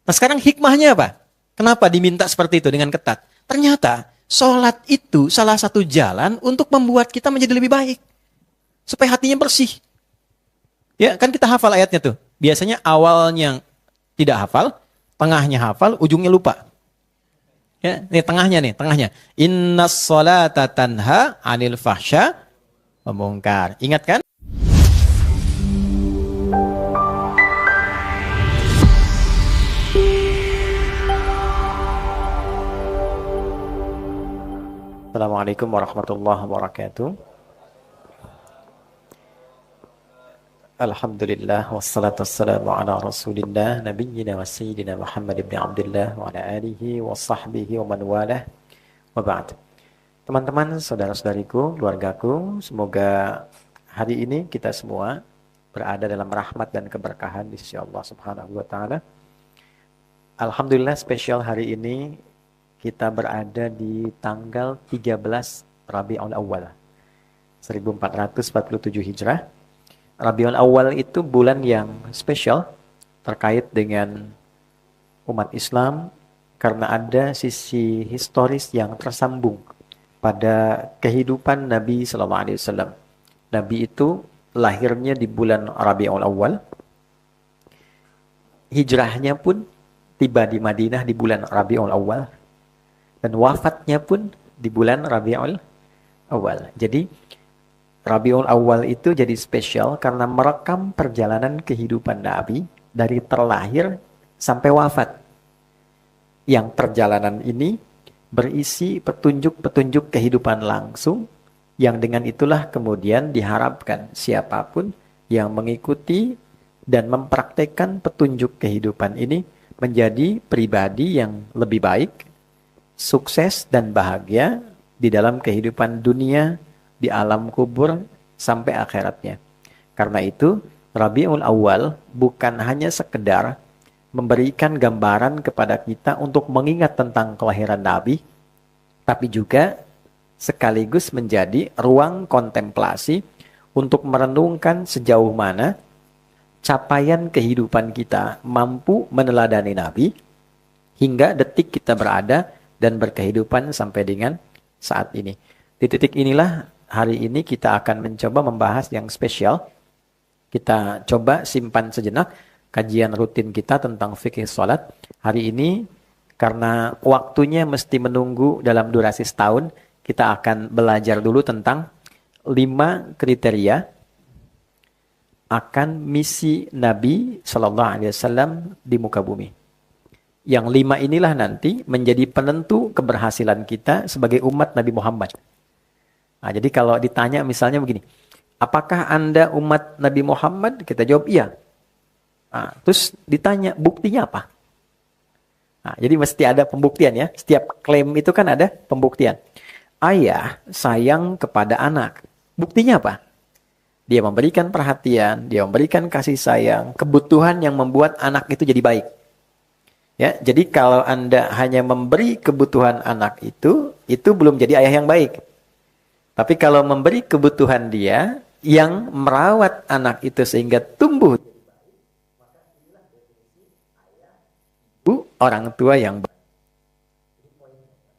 Nah sekarang hikmahnya apa? Kenapa diminta seperti itu dengan ketat? Ternyata sholat itu salah satu jalan untuk membuat kita menjadi lebih baik. Supaya hatinya bersih. Ya kan kita hafal ayatnya tuh. Biasanya awalnya tidak hafal, tengahnya hafal, ujungnya lupa. Ya, ini tengahnya nih, tengahnya. Innas sholata tanha anil fahsya wa munkar. Ingat kan? Assalamualaikum warahmatullahi wabarakatuh. Alhamdulillah wassalatu wassalamu ala Rasulillah nabiyyina wa sayyidina Muhammad ibn Abdullah wa ala alihi wa sahbihi wa man walah. Wa ba'd. Teman-teman, saudara-saudariku, keluargaku, semoga hari ini kita semua berada dalam rahmat dan keberkahan di sisi Allah Subhanahu wa taala. Alhamdulillah spesial hari ini kita berada di tanggal 13 Rabiul Awal 1447 Hijrah. Rabiul Awal itu bulan yang spesial terkait dengan umat Islam karena ada sisi historis yang tersambung pada kehidupan Nabi Sallallahu Alaihi Wasallam. Nabi itu lahirnya di bulan Rabiul Awal, hijrahnya pun tiba di Madinah di bulan Rabiul Awal, dan wafatnya pun di bulan Rabiul Awal. Jadi Rabiul Awal itu jadi spesial karena merekam perjalanan kehidupan Nabi dari terlahir sampai wafat. Yang perjalanan ini berisi petunjuk-petunjuk kehidupan langsung yang dengan itulah kemudian diharapkan siapapun yang mengikuti dan mempraktekkan petunjuk kehidupan ini menjadi pribadi yang lebih baik, sukses dan bahagia di dalam kehidupan dunia, di alam kubur sampai akhiratnya. Karena itu, Rabiul Awal bukan hanya sekedar memberikan gambaran kepada kita untuk mengingat tentang kelahiran Nabi, tapi juga sekaligus menjadi ruang kontemplasi untuk merenungkan sejauh mana capaian kehidupan kita mampu meneladani Nabi hingga detik kita berada dan berkehidupan sampai dengan saat ini. Di titik inilah hari ini kita akan mencoba membahas yang spesial. Kita coba simpan sejenak kajian rutin kita tentang fikih salat. Hari ini karena waktunya mesti menunggu dalam durasi setahun, kita akan belajar dulu tentang 5 kriteria akan misi Nabi Sallallahu Alaihi Wasallam di muka bumi. Yang 5 inilah nanti menjadi penentu keberhasilan kita sebagai umat Nabi Muhammad. Nah, jadi kalau ditanya misalnya begini, apakah Anda umat Nabi Muhammad? Kita jawab iya. Nah, terus ditanya buktinya apa? Nah, jadi mesti ada pembuktian ya. Setiap klaim itu kan ada pembuktian. Ayah sayang kepada anak. Buktinya apa? Dia memberikan perhatian, dia memberikan kasih sayang, kebutuhan yang membuat anak itu jadi baik. Ya, jadi kalau Anda hanya memberi kebutuhan anak itu belum jadi ayah yang baik. Tapi kalau memberi kebutuhan dia yang merawat anak itu sehingga tumbuh, orang tua yang baik.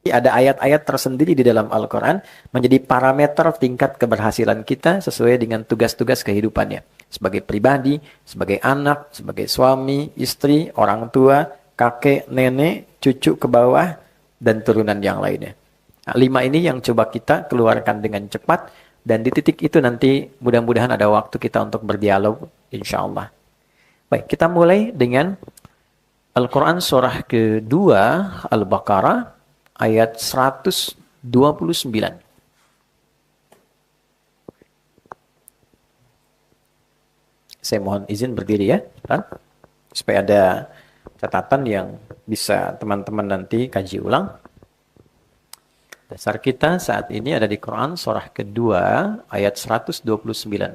Ada ayat-ayat tersendiri di dalam Al-Quran menjadi parameter tingkat keberhasilan kita sesuai dengan tugas-tugas kehidupannya. Sebagai pribadi, sebagai anak, sebagai suami, istri, orang tua, kakek, nenek, cucu ke bawah, dan turunan yang lainnya. Nah, 5 ini yang coba kita keluarkan dengan cepat, dan di titik itu nanti mudah-mudahan ada waktu kita untuk berdialog, insya Allah. Baik, kita mulai dengan Al-Quran surah kedua, Al-Baqarah, ayat 129. Saya mohon izin berdiri ya, supaya ada catatan yang bisa teman-teman nanti kaji ulang. Dasar kita saat ini ada di Quran surah kedua ayat 129.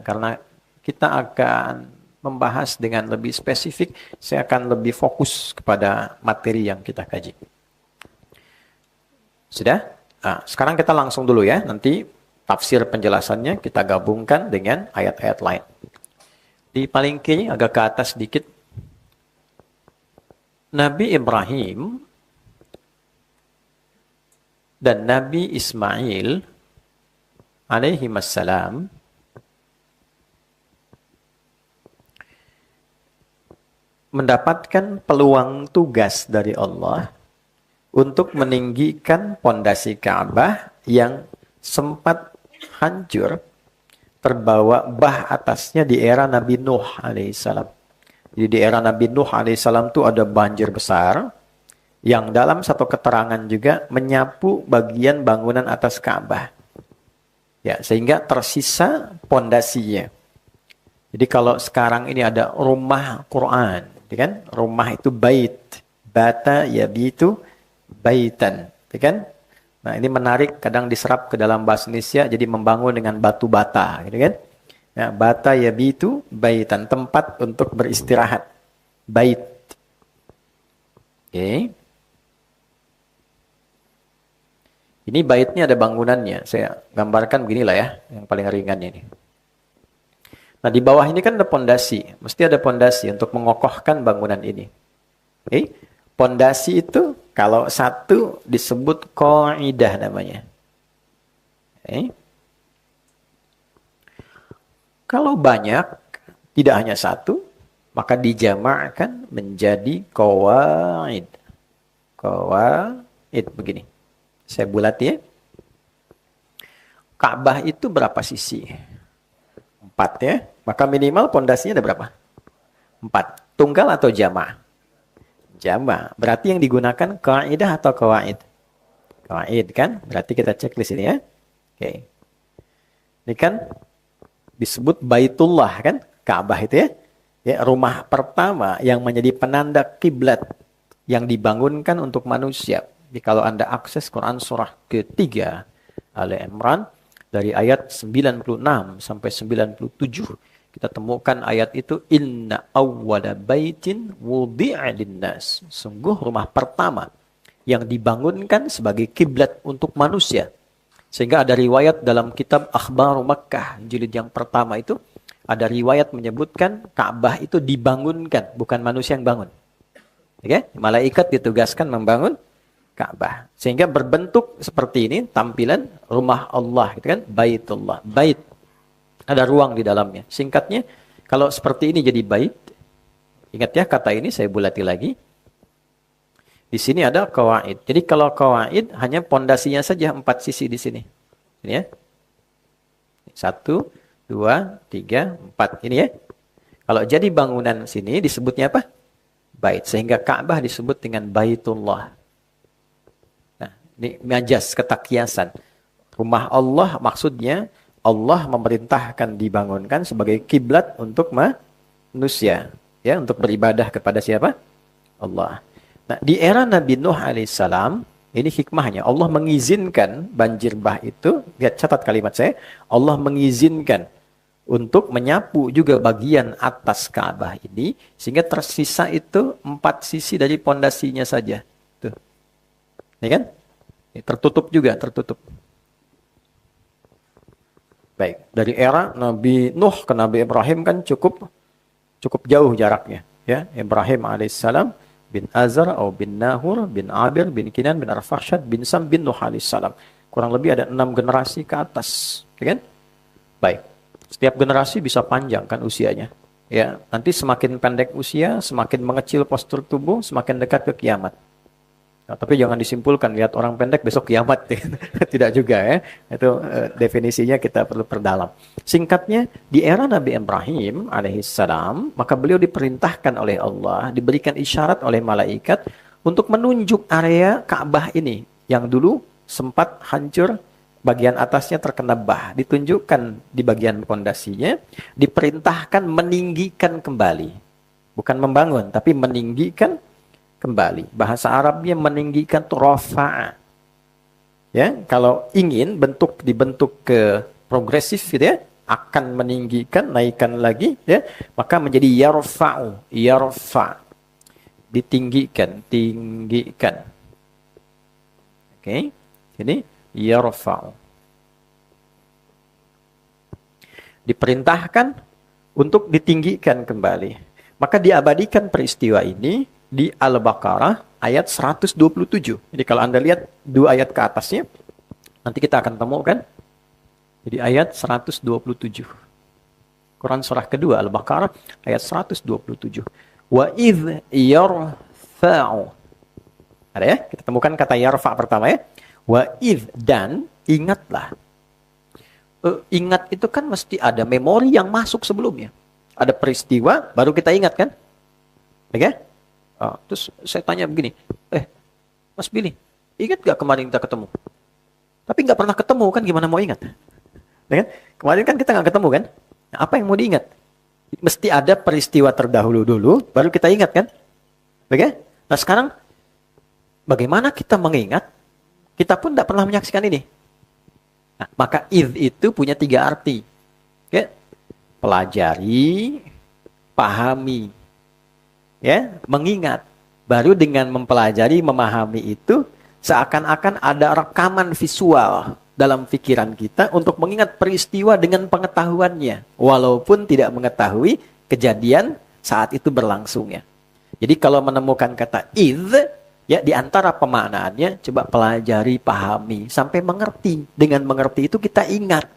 Karena kita akan membahas dengan lebih spesifik, saya akan lebih fokus kepada materi yang kita kaji. Sudah? Nah, sekarang kita langsung dulu ya. Nanti tafsir penjelasannya kita gabungkan dengan ayat-ayat lain. Di paling kiri agak ke atas sedikit. Nabi Ibrahim dan Nabi Ismail alaihi wassalam mendapatkan peluang tugas dari Allah untuk meninggikan pondasi Ka'bah yang sempat hancur, terbawa bah atasnya di era Nabi Nuh alaihissalam. Jadi di era Nabi Nuh alaihissalam itu ada banjir besar, yang dalam satu keterangan juga menyapu bagian bangunan atas Ka'bah. Ya, sehingga tersisa pondasinya. Jadi kalau sekarang ini ada rumah Quran, ya kan? Rumah itu bait, bata yabitu baitan, ya kan? Nah, ini menarik, kadang diserap ke dalam bahasa Indonesia jadi membangun dengan batu bata, gitu kan? Ya, bata yabitu baitan, tempat untuk beristirahat. Bait. Oke. Ini baitnya ada bangunannya. Saya gambarkan beginilah ya, yang paling ringannya ini. Nah, di bawah ini kan ada pondasi. Mesti ada pondasi untuk mengokohkan bangunan ini. Oke. Pondasi itu kalau satu disebut qaidah namanya. Oke. Kalau banyak, tidak hanya satu, maka dijamakkan menjadi qawaid. Qawaid begini. Saya bulat ya. Ka'bah itu berapa sisi? 4 ya. Maka minimal pondasinya ada berapa? 4. Tunggal atau jama'? Jama'. Berarti yang digunakan kaidah atau qawaid? Qawaid kan? Berarti kita cek di sini ya. Oke. Ini kan disebut Baitullah kan? Ka'bah itu ya. Ya, rumah pertama yang menjadi penanda kiblat yang dibangunkan untuk manusia. Jadi kalau Anda akses Quran surah ketiga Ali Imran dari ayat 96 sampai 97 kita temukan ayat itu inna awwala baitin wudi'a linnas. Sungguh rumah pertama yang dibangunkan sebagai kiblat untuk manusia. Sehingga ada riwayat dalam kitab Akhbar Makkah jilid yang pertama itu ada riwayat menyebutkan Ka'bah itu dibangunkan, bukan manusia yang bangun. Oke? Malaikat ditugaskan membangun Ka'bah. Sehingga berbentuk seperti ini tampilan rumah Allah, gitu kan? Baitullah. Bait. Ada ruang di dalamnya. Singkatnya, kalau seperti ini jadi bait, ingat ya kata ini saya bulati lagi. Di sini ada qawaid. Jadi kalau qawaid hanya pondasinya saja 4 sisi di sini. Ini ya. 1, 2, 3, 4. Ini ya. Kalau jadi bangunan sini disebutnya apa? Bait. Sehingga Ka'bah disebut dengan Baitullah. Ini majas, ketakiasan. Rumah Allah maksudnya Allah memerintahkan dibangunkan sebagai kiblat untuk manusia. Ya, untuk beribadah kepada siapa? Allah. Nah, di era Nabi Nuh alaihissalam, ini hikmahnya. Allah mengizinkan banjir bah itu, lihat catat kalimat saya, Allah mengizinkan untuk menyapu juga bagian atas Ka'bah ini, sehingga tersisa itu 4 sisi dari pondasinya saja. Tuh. Ini kan? Tertutup juga, tertutup. Baik, dari era Nabi Nuh ke Nabi Ibrahim kan cukup jauh jaraknya. Ya, Ibrahim alaihissalam bin Azar atau bin Nahur bin Abir bin Kinan bin Arfakhshad bin Sam bin Nuh alaihissalam. Kurang lebih ada 6 generasi ke atas, ya kan? Baik, setiap generasi bisa panjang kan usianya. Ya, nanti semakin pendek usia, semakin mengecil postur tubuh, semakin dekat ke kiamat. Nah, tapi jangan disimpulkan lihat orang pendek besok kiamat. Tidak juga ya. Itu definisinya kita perlu perdalam. Singkatnya, di era Nabi Ibrahim alaihissalam, maka beliau diperintahkan oleh Allah, diberikan isyarat oleh malaikat untuk menunjuk area Ka'bah ini yang dulu sempat hancur, bagian atasnya terkena bah, ditunjukkan di bagian pondasinya, diperintahkan meninggikan kembali. Bukan membangun, tapi meninggikan kembali. Bahasa Arabnya meninggikan itu rafa'a. Ya, kalau ingin dibentuk ke progresif gitu ya, akan meninggikan, naikkan lagi ya, maka menjadi yarfa'u, yarfa'. Ditinggikan, tinggikan. Oke. Ini yarfa'u. Diperintahkan untuk ditinggikan kembali. Maka diabadikan peristiwa ini di Al-Baqarah ayat 127. Jadi kalau Anda lihat 2 ayat ke atasnya, nanti kita akan temukan. Jadi ayat 127. Quran surah kedua Al-Baqarah ayat 127. Wa idh yarfa'u. Ada ya? Kita temukan kata yarfa' pertama ya. Wa idh, dan ingatlah. Ingat itu kan mesti ada memori yang masuk sebelumnya. Ada peristiwa, baru kita ingat kan? Oke? Terus saya tanya begini, Mas Billy, ingat gak kemarin kita ketemu? Tapi gak pernah ketemu kan, gimana mau ingat? Ya kan? Kemarin kan kita gak ketemu kan? Nah, apa yang mau diingat? Mesti ada peristiwa terdahulu dulu, baru kita ingat kan? Oke? Nah sekarang, bagaimana kita mengingat? Kita pun gak pernah menyaksikan ini. Nah, maka idh itu punya 3 arti. Ya? Pelajari, pahami, ya, mengingat. Baru dengan mempelajari, memahami itu, seakan-akan ada rekaman visual dalam pikiran kita untuk mengingat peristiwa dengan pengetahuannya, walaupun tidak mengetahui kejadian saat itu berlangsungnya. Jadi kalau menemukan kata idh, ya, di antara pemaknaannya, coba pelajari, pahami, sampai mengerti. Dengan mengerti itu kita ingat.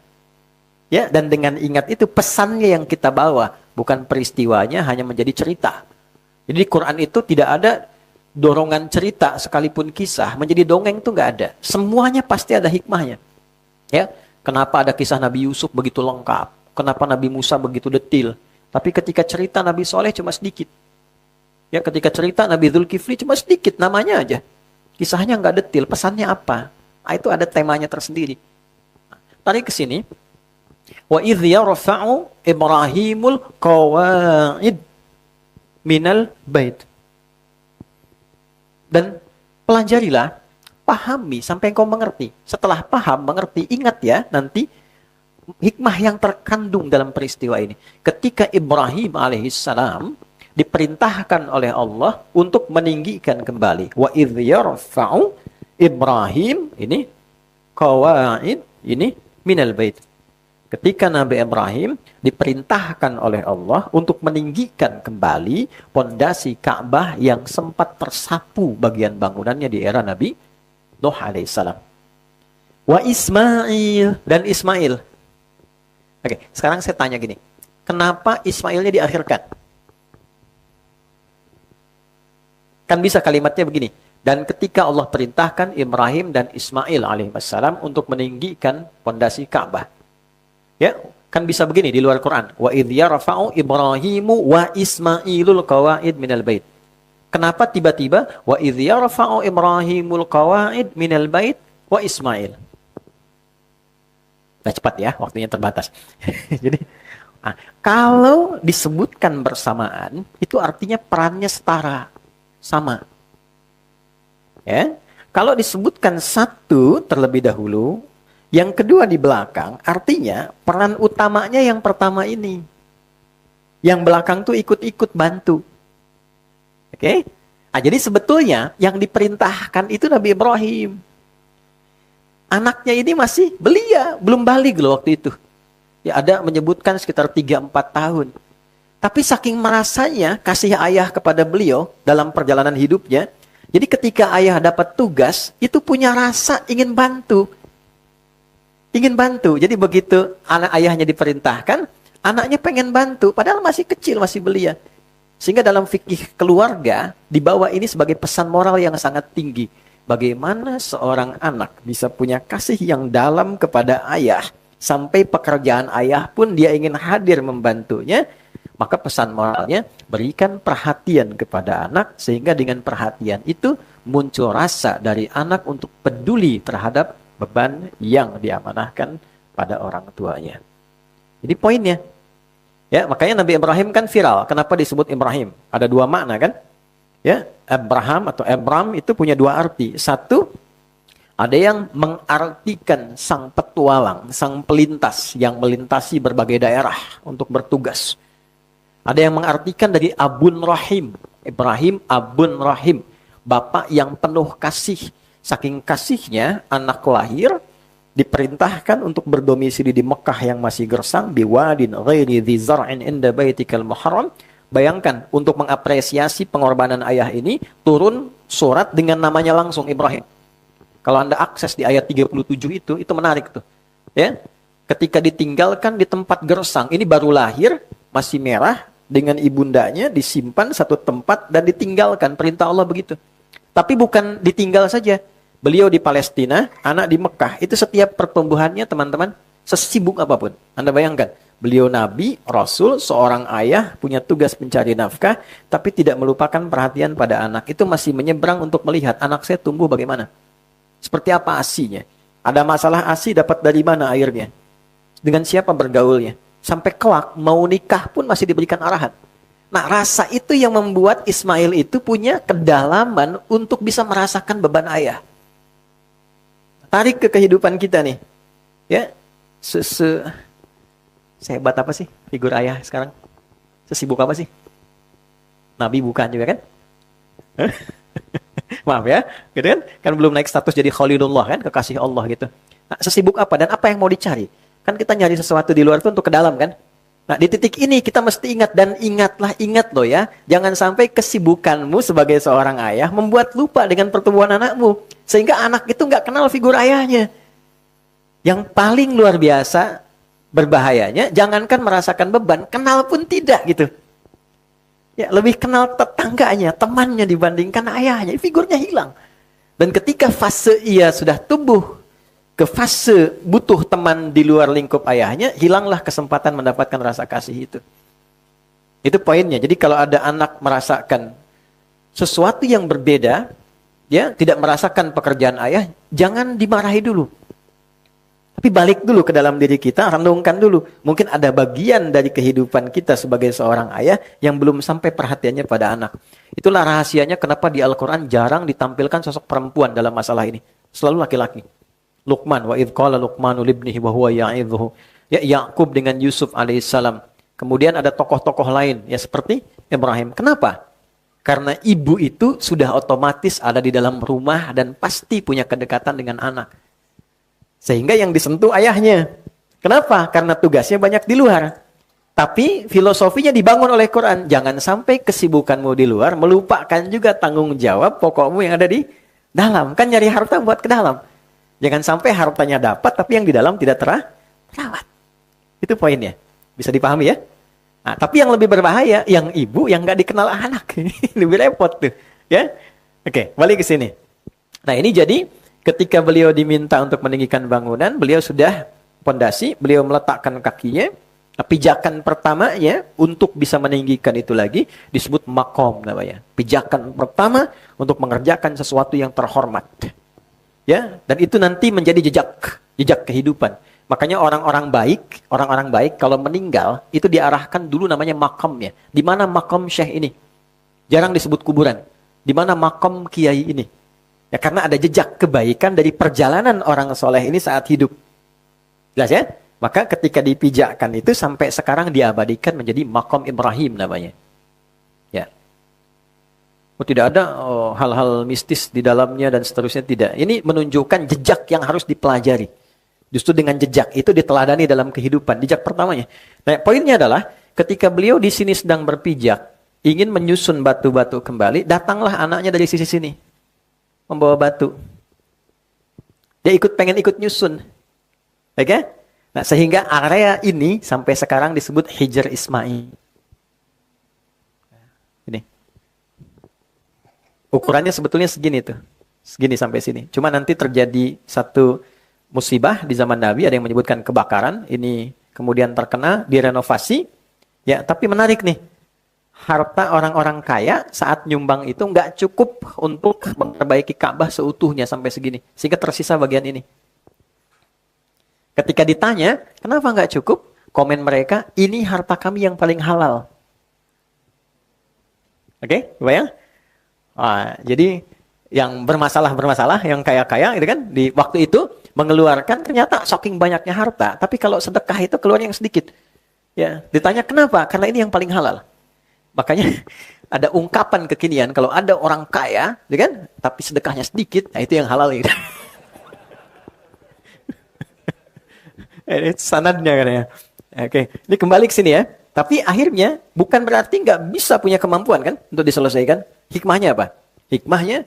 Ya, dan dengan ingat itu pesannya yang kita bawa, bukan peristiwanya hanya menjadi cerita. Jadi di Quran itu tidak ada dorongan cerita sekalipun kisah menjadi dongeng, itu nggak ada. Semuanya pasti ada hikmahnya. Ya, kenapa ada kisah Nabi Yusuf begitu lengkap? Kenapa Nabi Musa begitu detil? Tapi ketika cerita Nabi Soleh cuma sedikit. Ya, ketika cerita Nabi Dzulkifli cuma sedikit namanya aja. Kisahnya nggak detil, pesannya apa? Itu ada temanya tersendiri. Tarik ke sini. Wa idh yarfa'u Ibrahimul qawa'id minal bait. Dan pelajarilah, pahami sampai engkau mengerti. Setelah paham, mengerti, ingat ya nanti hikmah yang terkandung dalam peristiwa ini. Ketika Ibrahim alaihissalam diperintahkan oleh Allah untuk meninggikan kembali. Wa idh yarfa'u Ibrahim, ini qawa'id, ini minal bait. Ketika Nabi Ibrahim diperintahkan oleh Allah untuk meninggikan kembali pondasi Ka'bah yang sempat tersapu bagian bangunannya di era Nabi Nuh alaihissalam. Wa Ismail, dan Ismail. Oke, sekarang saya tanya gini. Kenapa Ismailnya diakhirkan? Kan bisa kalimatnya begini. Dan ketika Allah perintahkan Ibrahim dan Ismail alaihissalam untuk meninggikan pondasi Ka'bah. Ya, kan bisa begini di luar Quran. Wa idh yarfa'u Ibrahimu wa Ismailul qawa'id minal bait. Kenapa tiba-tiba wa idh yarfa'u Ibrahimul qawa'id minal bait wa Ismail? Nah, cepat ya, waktunya terbatas. Jadi, kalau disebutkan bersamaan, itu artinya perannya setara, sama. Ya, kalau disebutkan satu terlebih dahulu, yang kedua di belakang, artinya peran utamanya yang pertama ini. Yang belakang tuh ikut-ikut bantu. Oke? Jadi sebetulnya yang diperintahkan itu Nabi Ibrahim. Anaknya ini masih belia, belum balik loh waktu itu. Ya, ada menyebutkan sekitar 3-4 tahun. Tapi saking merasanya kasih ayah kepada beliau dalam perjalanan hidupnya, jadi ketika ayah dapat tugas, itu punya rasa ingin bantu. Ingin bantu. Jadi begitu anak ayahnya diperintahkan, anaknya pengen bantu. Padahal masih kecil, masih belia. Sehingga dalam fikih keluarga, dibawa ini sebagai pesan moral yang sangat tinggi. Bagaimana seorang anak bisa punya kasih yang dalam kepada ayah. Sampai pekerjaan ayah pun dia ingin hadir membantunya. Maka pesan moralnya, berikan perhatian kepada anak. Sehingga dengan perhatian itu muncul rasa dari anak untuk peduli terhadap beban yang diamanahkan pada orang tuanya. Jadi poinnya, ya, makanya Nabi Ibrahim kan viral. Kenapa disebut Ibrahim? Ada 2 makna kan? Ya, Abraham atau Abram itu punya 2 arti. Satu, ada yang mengartikan sang petualang, sang pelintas yang melintasi berbagai daerah untuk bertugas. Ada yang mengartikan dari Abun Rahim. Ibrahim Abun Rahim, bapak yang penuh kasih. Saking kasihnya, anak lahir diperintahkan untuk berdomisili di Mekah yang masih gersang, biwadin ghairi dzi zar'in inda baitikal muharram, Bayangkan, untuk mengapresiasi pengorbanan ayah ini, turun surat dengan namanya langsung, Ibrahim. Kalau Anda akses di ayat 37 itu menarik tuh. Ya, ketika ditinggalkan di tempat gersang, ini baru lahir, masih merah, dengan ibundanya disimpan satu tempat dan ditinggalkan. Perintah Allah begitu. Tapi bukan ditinggal saja. Beliau di Palestina, anak di Mekah. Itu setiap pertumbuhannya teman-teman, sesibuk apapun. Anda bayangkan, beliau nabi, rasul, seorang ayah, punya tugas mencari nafkah, tapi tidak melupakan perhatian pada anak. Itu masih menyeberang untuk melihat anak saya tumbuh bagaimana. Seperti apa asinya. Ada masalah asi, dapat dari mana airnya. Dengan siapa bergaulnya. Sampai kelak mau nikah pun masih diberikan arahan. Nah, rasa itu yang membuat Ismail itu punya kedalaman untuk bisa merasakan beban ayah. Tarik ke kehidupan kita nih. Ya, sehebat apa sih figur ayah sekarang? Sesibuk apa sih? Nabi bukan juga kan? Maaf ya, gitu kan? Kan belum naik status jadi Khalilullah kan, kekasih Allah gitu. Nah, sesibuk apa dan apa yang mau dicari? Kan kita nyari sesuatu di luar itu untuk ke dalam kan? Nah, di titik ini kita mesti ingat, dan ingat loh ya. Jangan sampai kesibukanmu sebagai seorang ayah membuat lupa dengan pertumbuhan anakmu. Sehingga anak itu nggak kenal figur ayahnya. Yang paling luar biasa berbahayanya, jangankan merasakan beban, kenal pun tidak gitu. Ya, lebih kenal tetangganya, temannya dibandingkan ayahnya. Figurnya hilang. Dan ketika fase ia sudah tumbuh ke fase butuh teman di luar lingkup ayahnya, hilanglah kesempatan mendapatkan rasa kasih itu. Itu poinnya. Jadi kalau ada anak merasakan sesuatu yang berbeda, ya, tidak merasakan pekerjaan ayah, jangan dimarahi dulu. Tapi balik dulu ke dalam diri kita, renungkan dulu. Mungkin ada bagian dari kehidupan kita sebagai seorang ayah yang belum sampai perhatiannya pada anak. Itulah rahasianya kenapa di Al-Quran jarang ditampilkan sosok perempuan dalam masalah ini. Selalu laki-laki. Luqman, wa idh qala Luqmanu libnihi wa huwa ya'idhuhu. Ya, Yakub dengan Yusuf alaihissalam. Kemudian ada tokoh-tokoh lain, ya seperti Ibrahim. Kenapa? Karena ibu itu sudah otomatis ada di dalam rumah dan pasti punya kedekatan dengan anak. Sehingga yang disentuh ayahnya. Kenapa? Karena tugasnya banyak di luar. Tapi filosofinya dibangun oleh Quran. Jangan sampai kesibukanmu di luar melupakan juga tanggung jawab pokokmu yang ada di dalam. Kan nyari harta buat ke dalam. Jangan sampai hartanya dapat, tapi yang di dalam tidak terawat. Itu poinnya. Bisa dipahami ya? Nah, tapi yang lebih berbahaya, yang ibu yang nggak dikenal anak. Lebih repot tuh. Ya? Oke, balik ke sini. Nah, ini jadi ketika beliau diminta untuk meninggikan bangunan, beliau sudah pondasi, beliau meletakkan kakinya. Pijakan pertamanya untuk bisa meninggikan itu lagi disebut makom namanya. Pijakan pertama untuk mengerjakan sesuatu yang terhormat. Ya, dan itu nanti menjadi jejak kehidupan. Makanya orang-orang baik kalau meninggal itu diarahkan dulu namanya makamnya. Di mana makam syekh ini? Jarang disebut kuburan. Di mana makam kiai ini? Ya, karena ada jejak kebaikan dari perjalanan orang soleh ini saat hidup. Jelas ya? Maka ketika dipijakkan itu sampai sekarang diabadikan menjadi makam Ibrahim namanya. Ya. Tidak ada hal-hal mistis di dalamnya dan seterusnya, tidak. Ini menunjukkan jejak yang harus dipelajari. Justru dengan jejak itu diteladani dalam kehidupan. Jejak pertamanya. Nah, poinnya adalah ketika beliau di sini sedang berpijak, ingin menyusun batu-batu kembali, datanglah anaknya dari sisi sini. Membawa batu. Dia pengen ikut nyusun. Oke? Nah, sehingga area ini sampai sekarang disebut Hijr Ismail. Ini. Ukurannya sebetulnya segini tuh. Segini sampai sini. Cuma nanti terjadi satu musibah di zaman Nabi, ada yang menyebutkan kebakaran. Ini kemudian terkena, direnovasi. Ya, tapi menarik nih. Harta orang-orang kaya saat nyumbang itu nggak cukup untuk memperbaiki Ka'bah seutuhnya sampai segini. Sehingga tersisa bagian ini. Ketika ditanya, kenapa nggak cukup? Komen mereka, ini harta kami yang paling halal. Oke, bayang? Jadi yang bermasalah, yang kaya-kaya itu kan di waktu itu mengeluarkan ternyata saking banyaknya harta, tapi kalau sedekah itu keluar yang sedikit. Ya, ditanya kenapa? Karena ini yang paling halal. Makanya ada ungkapan kekinian kalau ada orang kaya, ya kan, tapi sedekahnya sedikit, nah itu yang halal gitu. Ini sanadnya kan ya. Oke, ini kembali ke sini ya. Tapi akhirnya bukan berarti nggak bisa punya kemampuan kan untuk diselesaikan. Hikmahnya apa? Hikmahnya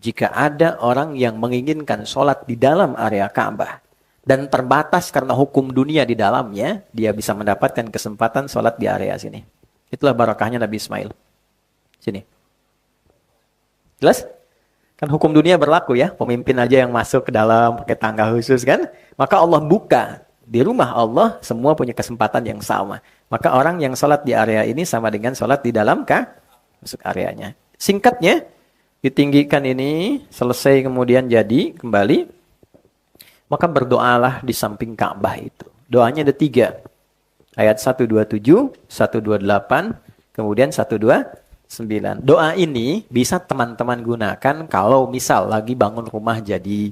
jika ada orang yang menginginkan sholat di dalam area Ka'bah dan terbatas karena hukum dunia di dalamnya, dia bisa mendapatkan kesempatan sholat di area sini. Itulah barakahnya Nabi Ismail. Sini. Jelas? Kan hukum dunia berlaku ya. Pemimpin aja yang masuk ke dalam pakai tangga khusus kan. Maka Allah buka. Di rumah Allah semua punya kesempatan yang sama. Maka orang yang sholat di area ini sama dengan sholat di dalam masuk areanya. Singkatnya, ditinggikan ini, selesai kemudian jadi kembali. Maka berdoalah di samping Ka'bah itu. Doanya ada 3. Ayat 127, 128, kemudian 129. Doa ini bisa teman-teman gunakan kalau misal lagi bangun rumah jadi.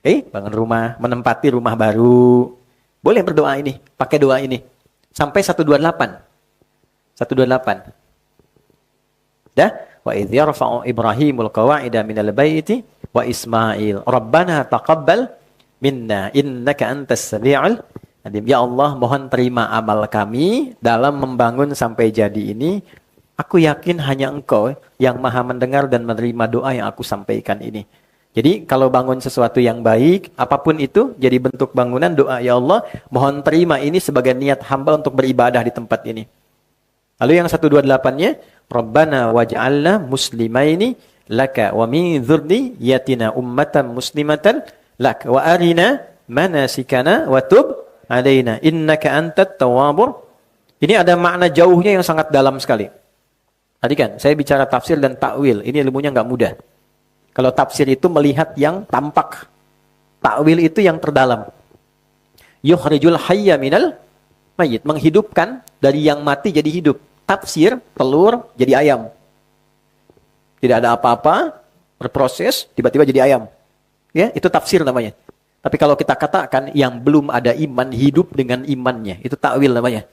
Bangun rumah, menempati rumah baru. Boleh berdoa ini, pakai doa ini. Sampai 128. 128. Dah? Wa idh yarfa'u Ibrahimul qawa'ida minal baiti wa Ismail. Rabbana taqabbal minna innaka antas sami'ul alim. Ya Allah, mohon terima amal kami dalam membangun sampai jadi ini. Aku yakin hanya Engkau yang maha mendengar dan menerima doa yang aku sampaikan ini. Jadi kalau bangun sesuatu yang baik, apapun itu, jadi bentuk bangunan doa, ya Allah, mohon terima ini sebagai niat hamba untuk beribadah di tempat ini. Lalu yang 128-nya, Rabbana waj'alna muslimaini laka wa min dzurriyyatina ummatan muslimatan lak wa arina manasikana wa tub alaina innaka antat tawwabur. Ini ada makna jauhnya yang sangat dalam sekali. Tadi kan saya bicara tafsir dan takwil, ini ilmunya nggak mudah. Kalau tafsir itu melihat yang tampak. Takwil itu yang terdalam. Yukhrijul hayya minal mayyit. Menghidupkan dari yang mati jadi hidup. Tafsir, telur jadi ayam. Tidak ada apa-apa, berproses, tiba-tiba jadi ayam. Ya, itu tafsir namanya. Tapi kalau kita katakan yang belum ada iman, hidup dengan imannya. Itu takwil namanya.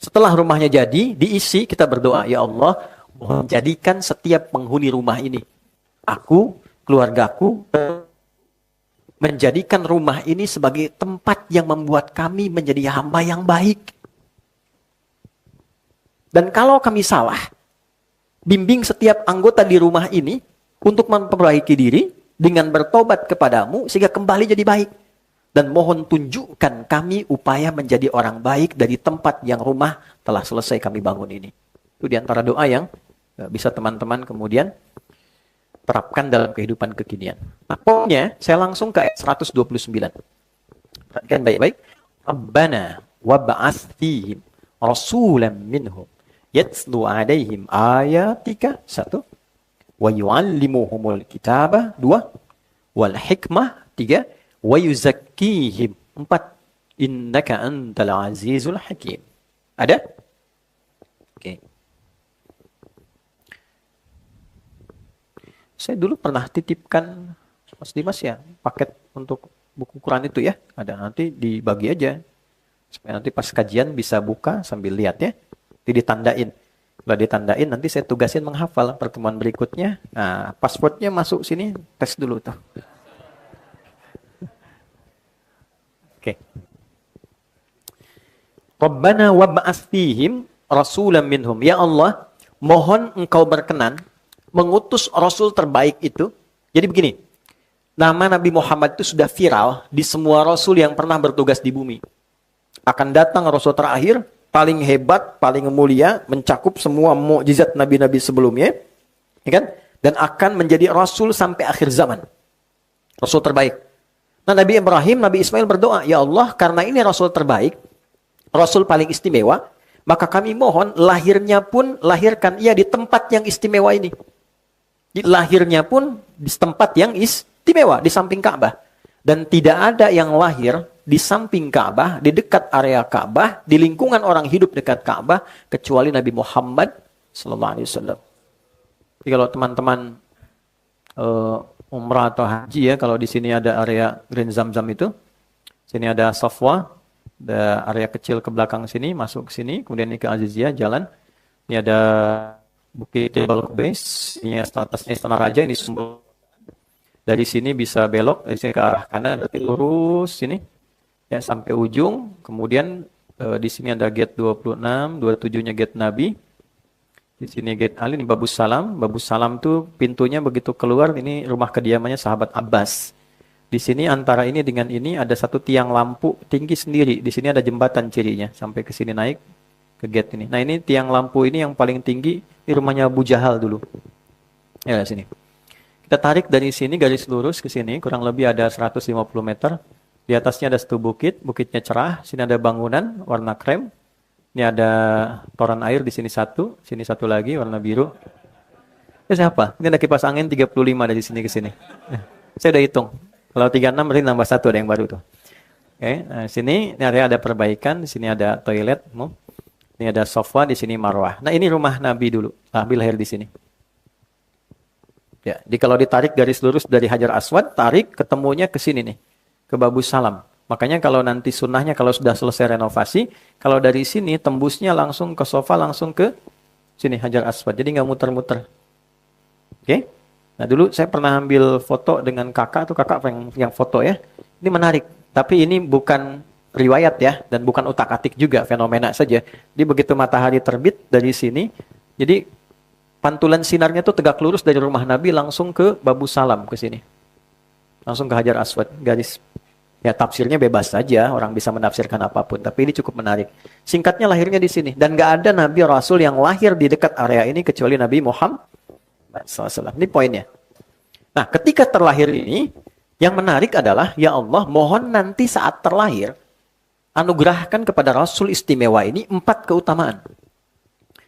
Setelah rumahnya jadi, diisi, kita berdoa. Ya Allah, mohon jadikan setiap penghuni rumah ini. Aku, keluargaku, menjadikan rumah ini sebagai tempat yang membuat kami menjadi hamba yang baik. Dan kalau kami salah, bimbing setiap anggota di rumah ini untuk memperbaiki diri dengan bertobat kepadamu sehingga kembali jadi baik. Dan mohon tunjukkan kami upaya menjadi orang baik dari tempat yang rumah telah selesai kami bangun ini. Itu diantara doa yang bisa teman-teman kemudian terapkan dalam kehidupan kekinian. Nah, pokoknya saya langsung ke ayat 129. Perhatikan baik-baik. Rabbana wab'ats fihim rasulan minhum yatslu 'alaihim ayatika 1 wa yu'allimuhumul kitaba 2 wal hikmah 3 wa yuzakkihim 4 innaka antal azizul hakim. Ada? Oke. Saya dulu pernah titipkan Mas Dimas ya, paket untuk buku Quran itu ya. Ada, nanti dibagi aja. Supaya nanti pas kajian bisa buka sambil lihat ya. Nanti ditandain. Kalau ditandain nanti saya tugasin menghafal pertemuan berikutnya. Nah, passwordnya masuk sini, tes dulu tuh. Oke. Rabbana wab'ats fihim rasulan minhum. Ya Allah, mohon Engkau berkenan mengutus Rasul terbaik itu. Jadi begini, nama Nabi Muhammad itu sudah viral di semua Rasul yang pernah bertugas di bumi. Akan datang Rasul terakhir, paling hebat, paling mulia, mencakup semua mukjizat Nabi-Nabi sebelumnya. Ya kan? Dan akan menjadi Rasul sampai akhir zaman. Rasul terbaik. Nah, Nabi Ibrahim, Nabi Ismail berdoa, ya Allah, karena ini Rasul terbaik, Rasul paling istimewa, maka kami mohon lahirnya pun lahirkan ia di tempat yang istimewa ini. Lahirnya pun di tempat yang istimewa, di samping Ka'bah. Dan tidak ada yang lahir di samping Ka'bah, di dekat area Ka'bah, di lingkungan orang hidup dekat Ka'bah, kecuali Nabi Muhammad SAW. Jadi kalau teman-teman umrah atau haji ya, kalau di sini ada area Green Zamzam itu, sini ada Safwa, ada area kecil ke belakang sini, masuk ke sini, kemudian ini ke Aziziyah, jalan. Ini ada Bukit Jabal Qubais, ini atasnya Istana Raja, ini sumber. Dari sini bisa belok, dari sini ke arah kanan, berarti lurus sini, ya sampai ujung. Kemudian Di sini ada gate 26, 27-nya gate Nabi. Di sini gate Ali, ini Babus Salam. Babus Salam tuh pintunya begitu keluar, ini rumah kediamannya sahabat Abbas. Di sini antara ini dengan ini ada satu tiang lampu tinggi sendiri. Di sini ada jembatan cirinya sampai ke sini naik ke gate ini. Nah, ini tiang lampu ini yang paling tinggi di rumahnya Abu Jahal dulu. Ya, sini. Kita tarik dari sini garis lurus ke sini, kurang lebih ada 150 meter. Di atasnya ada satu bukit, bukitnya cerah. Sini ada bangunan warna krem. Ini ada toran air di sini satu lagi warna biru. Ini siapa? Ini ada kipas angin 35 dari sini ke sini. Saya udah hitung. Kalau 36 berarti nambah satu, ada yang baru tuh. Oke, nah sini ini area ada perbaikan, di sini ada toilet, ini ada sofa, di sini marwah. Nah, ini rumah Nabi dulu. Nabi lahir di sini. Ya, jadi kalau ditarik garis lurus dari Hajar Aswad, tarik ketemunya ke sini nih, ke Babus Salam. Makanya kalau nanti sunnahnya kalau sudah selesai renovasi, kalau dari sini tembusnya langsung ke sofa, langsung ke sini Hajar Aswad. Jadi nggak muter-muter. Oke? Nah, dulu saya pernah ambil foto dengan kakak, tuh kakak yang foto ya. Ini menarik. Tapi ini bukan riwayat ya, dan bukan utak-atik juga, fenomena saja. Jadi begitu matahari terbit dari sini, jadi pantulan sinarnya tuh tegak lurus dari rumah Nabi langsung ke Babus Salam ke sini. Langsung ke Hajar Aswad, garis. Ya, tafsirnya bebas saja, orang bisa menafsirkan apapun. Tapi ini cukup menarik. Singkatnya lahirnya di sini. Dan nggak ada Nabi Rasul yang lahir di dekat area ini kecuali Nabi Muhammad SAW. Ini poinnya. Nah, ketika terlahir ini, yang menarik adalah, ya Allah, mohon nanti saat terlahir, anugerahkan kepada Rasul istimewa ini 4 keutamaan.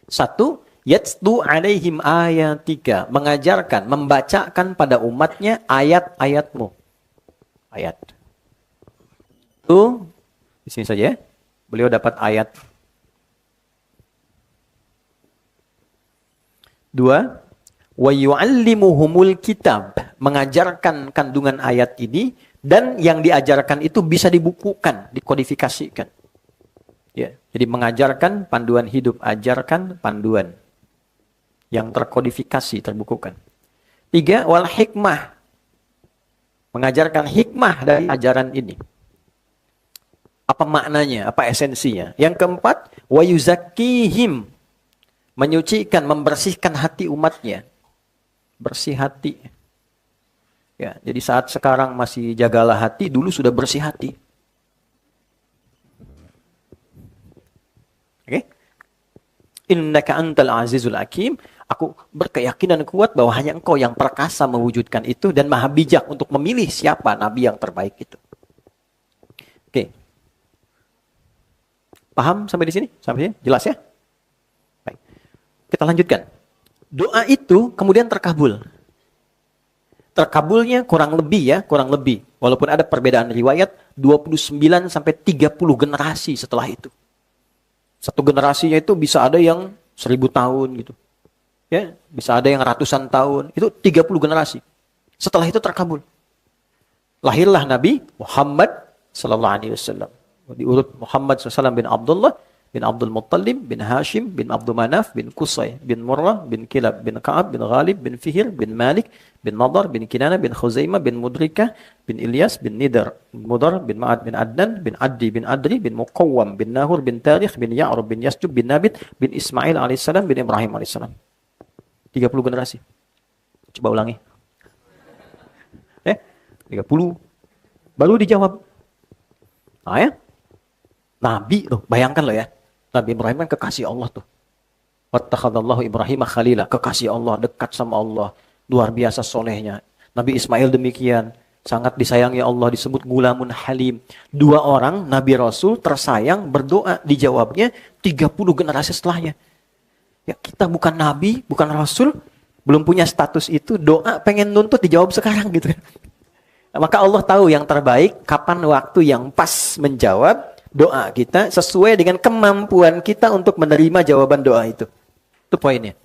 1, yatslu alaihim ayatika, mengajarkan, membacakan pada umatnya ayat-ayatmu. Ayat. Itu, di sini saja ya. Beliau dapat ayat. 2, wa yu'allimuhumul kitab, mengajarkan kandungan ayat ini, dan yang diajarkan itu bisa dibukukan, dikodifikasikan. Ya, jadi mengajarkan panduan hidup, ajarkan panduan yang terkodifikasi, terbukukan. 3, wal hikmah, mengajarkan hikmah dari ajaran ini. Apa maknanya, apa esensinya. Yang keempat, wa yuzakkihim, menyucikan, membersihkan hati umatnya. Bersih hati. Ya, jadi saat sekarang masih jagalah hati, dulu sudah bersih hati. Oke? Innaka antal azizul hakim. Aku berkeyakinan kuat bahwa hanya engkau yang perkasa mewujudkan itu dan maha bijak untuk memilih siapa nabi yang terbaik itu. Oke. Paham sampai di sini? Sampai sini? Jelas ya? Baik. Kita lanjutkan. Doa itu kemudian terkabul. Terkabulnya kurang lebih. Walaupun ada perbedaan riwayat, 29 sampai 30 generasi setelah itu. Satu generasinya itu bisa ada yang 1000 tahun gitu. Ya, bisa ada yang ratusan tahun. Itu 30 generasi. Setelah itu terkabul. Lahirlah Nabi Muhammad sallallahu alaihi wasallam. Diurut Muhammad SAW bin Abdullah, bin Abdul Muttalib, bin Hashim, bin Abdul Manaf, bin Qusay, bin Murrah, bin Kilab, bin Ka'ab, bin Ghalib, bin Fihir, bin Malik, bin Nadar, bin Kinana, bin Khuzaimah, bin Mudrikah, bin Ilyas, bin Nidar, Mudar, bin Ma'ad, bin Adnan, bin Addi, bin Adri, bin Muqawwam, bin Nahur, bin Tarikh, bin Ya'rub, bin Yasjub, bin Nabit, bin Ismail alaihissalam, bin Ibrahim alaihissalam. 30 generasi. Coba ulangi. 30. Baru dijawab. Nah ya. Nabi loh, bayangkan loh ya. Nabi Ibrahim kan kekasih Allah tuh. Wattakhadallahu Ibrahim khalila, kekasih Allah, dekat sama Allah. Luar biasa solehnya. Nabi Ismail demikian. Sangat disayangi Allah, disebut gulamun halim. 2 orang, Nabi Rasul tersayang, berdoa, dijawabnya 30 generasi setelahnya. Ya, kita bukan Nabi, bukan Rasul, belum punya status itu, doa pengen nuntut dijawab sekarang gitu. Maka Allah tahu yang terbaik, kapan waktu yang pas menjawab doa kita sesuai dengan kemampuan kita untuk menerima jawaban doa itu. Itu poinnya.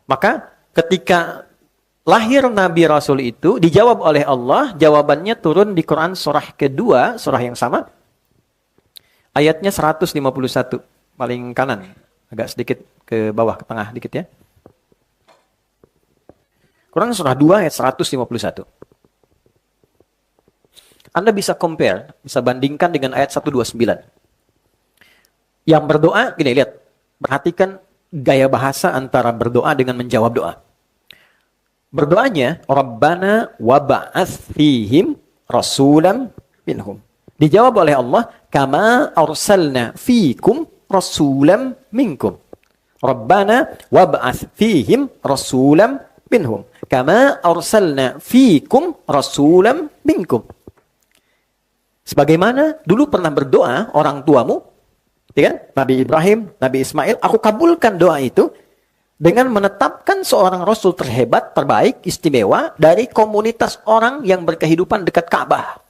Maka ketika lahir Nabi Rasul itu dijawab oleh Allah, jawabannya turun di Quran surah kedua, surah yang sama. Ayatnya 151, paling kanan, agak sedikit ke bawah, ke tengah dikit ya. Quran surah 2 ayat 151. Anda bisa compare, bisa bandingkan dengan ayat 129. Yang berdoa, gini lihat, perhatikan gaya bahasa antara berdoa dengan menjawab doa. Berdoanya, Rabbana wab'ats fihim rasulam minhum. Dijawab oleh Allah, kama arsalna fikum rasulam minkum. Rabbana wab'ats fihim rasulam minhum. Kama arsalna fikum rasulam minkum. Sebagaimana dulu pernah berdoa orang tuamu, ya kan? Nabi Ibrahim, Nabi Ismail, aku kabulkan doa itu dengan menetapkan seorang rasul terhebat, terbaik, istimewa dari komunitas orang yang berkehidupan dekat Ka'bah.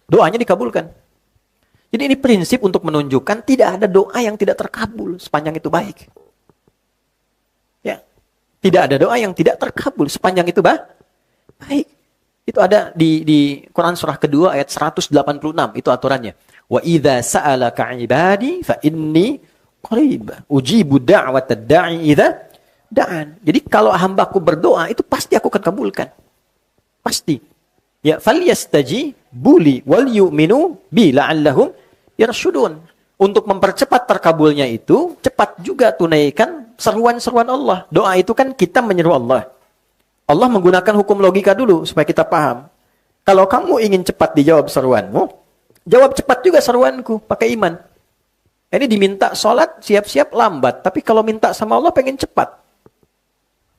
Doanya dikabulkan. Jadi ini prinsip untuk menunjukkan tidak ada doa yang tidak terkabul sepanjang itu baik. Ya. Tidak ada doa yang tidak terkabul sepanjang itu baik. Itu ada di Quran surah kedua ayat 186, itu aturannya. Wa idza sa'alaka 'ibadi fa inni qarib ujibu da'watad da'i idza da'an. Jadi kalau hambaku berdoa itu pasti aku akan kabulkan. Pasti. Ya falyastajibu li wal yu'minu bi la'allahum yarshudun. Untuk mempercepat terkabulnya itu, cepat juga tunaikan seruan-seruan Allah. Doa itu kan kita menyeru Allah. Allah menggunakan hukum logika dulu supaya kita paham. Kalau kamu ingin cepat dijawab seruanmu, jawab cepat juga seruanku, pakai iman. Ini diminta sholat, siap-siap lambat. Tapi kalau minta sama Allah pengen cepat.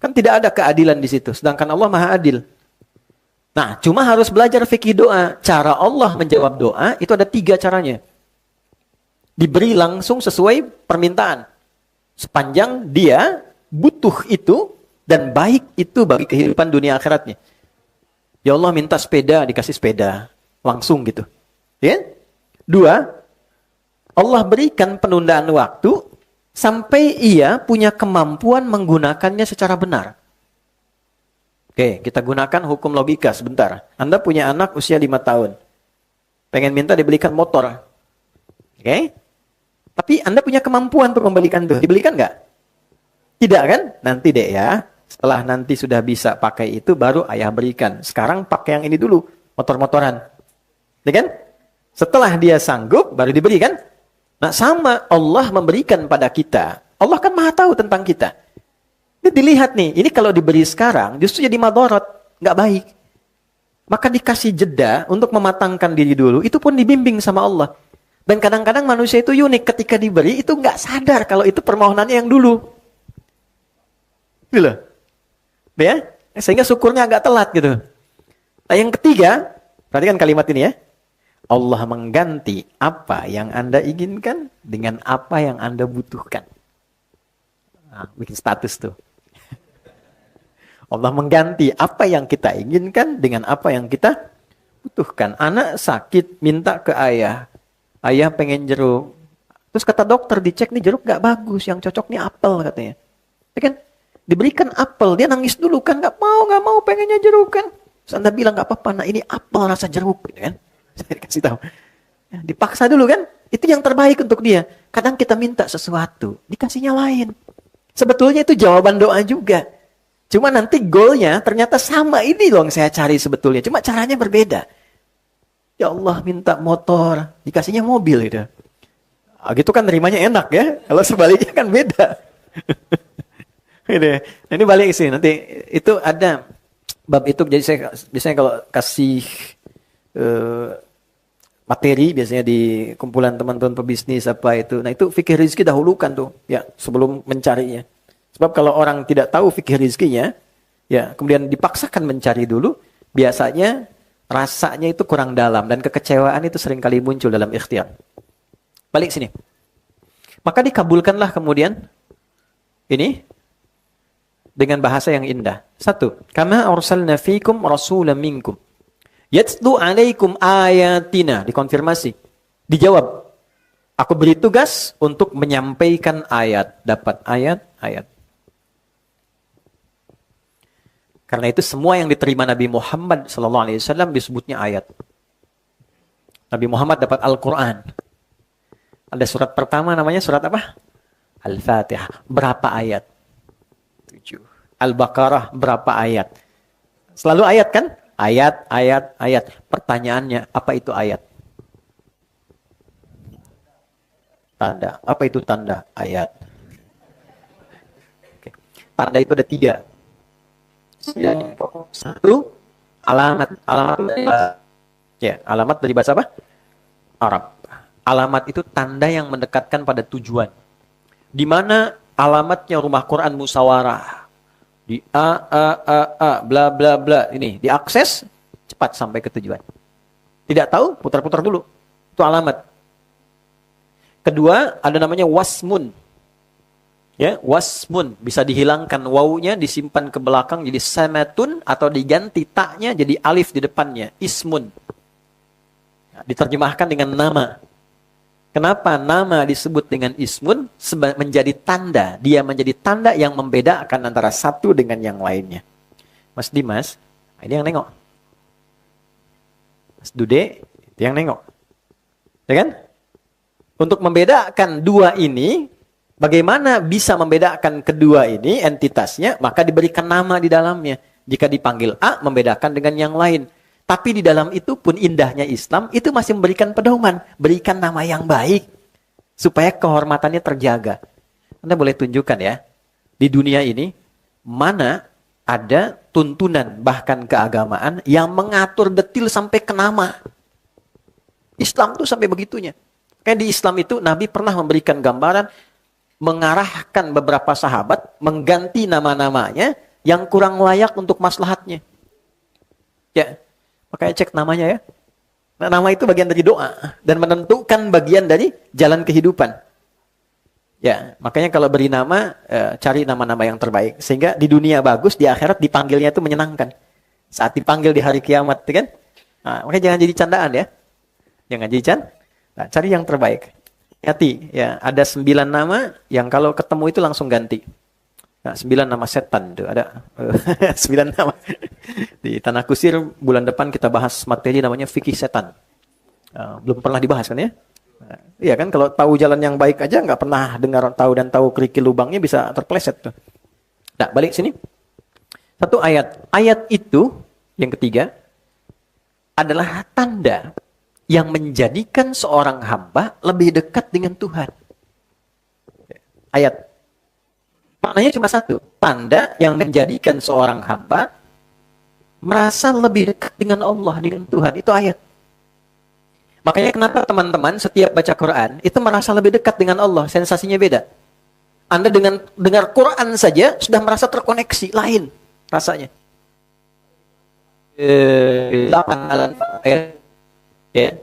Kan tidak ada keadilan di situ. Sedangkan Allah maha adil. Nah, cuma harus belajar fikih doa. Cara Allah menjawab doa, itu ada 3 caranya. Diberi langsung sesuai permintaan. Sepanjang dia butuh itu, dan baik itu bagi kehidupan dunia akhiratnya. Ya Allah minta sepeda, dikasih sepeda. Langsung gitu. Ya? 2, Allah berikan penundaan waktu sampai ia punya kemampuan menggunakannya secara benar. Oke, kita gunakan hukum logika sebentar. Anda punya anak usia 5 tahun. Pengen minta dibelikan motor. Oke? Tapi Anda punya kemampuan untuk membelikan itu. Dibelikan nggak? Tidak kan? Nanti deh ya. Setelah nanti sudah bisa pakai itu, baru ayah berikan. Sekarang pakai yang ini dulu, motor-motoran. Ya kan? Setelah dia sanggup, baru diberi kan? Nah sama Allah memberikan pada kita. Allah kan maha tahu tentang kita. Ini dilihat nih, ini kalau diberi sekarang, justru jadi madharat. Nggak baik. Maka dikasih jeda untuk mematangkan diri dulu, itu pun dibimbing sama Allah. Dan kadang-kadang manusia itu unik, ketika diberi, itu nggak sadar kalau itu permohonannya yang dulu. Gitu loh. Ya, sehingga syukurnya agak telat gitu. Nah, yang ketiga, perhatikan kalimat ini ya. Allah mengganti apa yang Anda inginkan dengan apa yang Anda butuhkan. Nah, bikin status tuh. Allah mengganti apa yang kita inginkan dengan apa yang kita butuhkan. Anak sakit, minta ke ayah. Ayah pengen jeruk. Terus kata dokter, dicek nih jeruk gak bagus. Yang cocok nih apel katanya. Ya kan? Diberikan apel, dia nangis dulu kan, nggak mau, pengennya jeruk kan. Terus Anda bilang nggak apa-apa, nah ini apel rasa jeruk, gitu kan? Saya dikasih tahu. Ya, dipaksa dulu kan, itu yang terbaik untuk dia. Kadang kita minta sesuatu, dikasihnya lain. Sebetulnya itu jawaban doa juga. Cuma nanti goalnya ternyata sama, ini loh yang saya cari sebetulnya. Cuma caranya berbeda. Ya Allah minta motor, dikasihnya mobil gitu. Nah, gitu kan nerimanya enak ya. Kalau sebaliknya kan beda. Nah, ini balik sih nanti itu ada bab itu. Jadi saya biasanya kalau kasih materi biasanya di kumpulan teman-teman pebisnis apa itu. Nah itu fikih rezeki dahulukan tuh ya sebelum mencarinya. Sebab kalau orang tidak tahu fikih rezekinya ya kemudian dipaksakan mencari dulu, biasanya rasanya itu kurang dalam dan kekecewaan itu sering kali muncul dalam ikhtiar. Balik sini. Maka dikabulkanlah kemudian ini dengan bahasa yang indah. 1. Kama arsalna fikum rasulan minkum. Yatlu alaikum ayatina. Dikonfirmasi. Dijawab. Aku beri tugas untuk menyampaikan ayat. Dapat ayat-ayat. Karena itu semua yang diterima Nabi Muhammad SAW disebutnya ayat. Nabi Muhammad dapat Al-Quran. Ada surat pertama namanya surat apa? Al-Fatihah. Berapa ayat? 7. Al-Baqarah berapa ayat? Selalu ayat kan? Ayat, ayat, ayat. Pertanyaannya, apa itu ayat? Tanda. Apa itu tanda? Ayat. Oke. Tanda itu ada 3. Satu, alamat. Alamat dari bahasa apa? Arab. Alamat itu tanda yang mendekatkan pada tujuan. Di mana alamatnya rumah Quran Musawarah. Di bla bla bla. Ini diakses, cepat sampai ke tujuan. Tidak tahu, putar-putar dulu. Itu alamat. Kedua, ada namanya wasmun. Ya, wasmun. Bisa dihilangkan wawunya, disimpan ke belakang jadi samatun, atau diganti taknya jadi alif di depannya. Ismun. Nah, diterjemahkan dengan nama. Kenapa nama disebut dengan ismun? Menjadi tanda. Dia menjadi tanda yang membedakan antara satu dengan yang lainnya. Mas Dimas, ini yang nengok. Mas Dude, itu yang nengok. Ya kan? Untuk membedakan dua ini, bagaimana bisa membedakan kedua ini, entitasnya, maka diberikan nama di dalamnya. Jika dipanggil A, membedakan dengan yang lain. Tapi di dalam itu pun indahnya Islam, itu masih memberikan pedoman. Berikan nama yang baik, supaya kehormatannya terjaga. Anda boleh tunjukkan ya, di dunia ini, mana ada tuntunan, bahkan keagamaan, yang mengatur detil sampai ke nama. Islam tuh sampai begitunya. Kayak di Islam itu, Nabi pernah memberikan gambaran, mengarahkan beberapa sahabat, mengganti nama-namanya, yang kurang layak untuk maslahatnya. Ya, makanya cek namanya ya. Nah, nama itu bagian dari doa dan menentukan bagian dari jalan kehidupan. Ya, makanya kalau beri nama, cari nama-nama yang terbaik. Sehingga di dunia bagus, di akhirat dipanggilnya itu menyenangkan. Saat dipanggil di hari kiamat, kan? Nah, makanya jangan jadi candaan ya. Jangan jadi Nah, cari yang terbaik. Hati, ya, ada 9 nama yang kalau ketemu itu langsung ganti. Nah, 9 nama setan tuh ada 9 nama. Di Tanah Kusir bulan depan kita bahas materi namanya fikih setan. Belum pernah dibahas kan ya? Iya kan, kalau tahu jalan yang baik aja nggak pernah dengar tahu kerikil lubangnya bisa terpeleset tuh. Nah, balik sini. Satu ayat. Ayat itu yang ketiga adalah tanda yang menjadikan seorang hamba lebih dekat dengan Tuhan. Ayat. Maknanya cuma satu. Tanda yang menjadikan seorang hamba merasa lebih dekat dengan Allah, dengan Tuhan. Itu ayat. Makanya kenapa teman-teman setiap baca Quran itu merasa lebih dekat dengan Allah. Sensasinya beda. Anda dengan dengar Quran saja sudah merasa terkoneksi. Lain rasanya. Ya.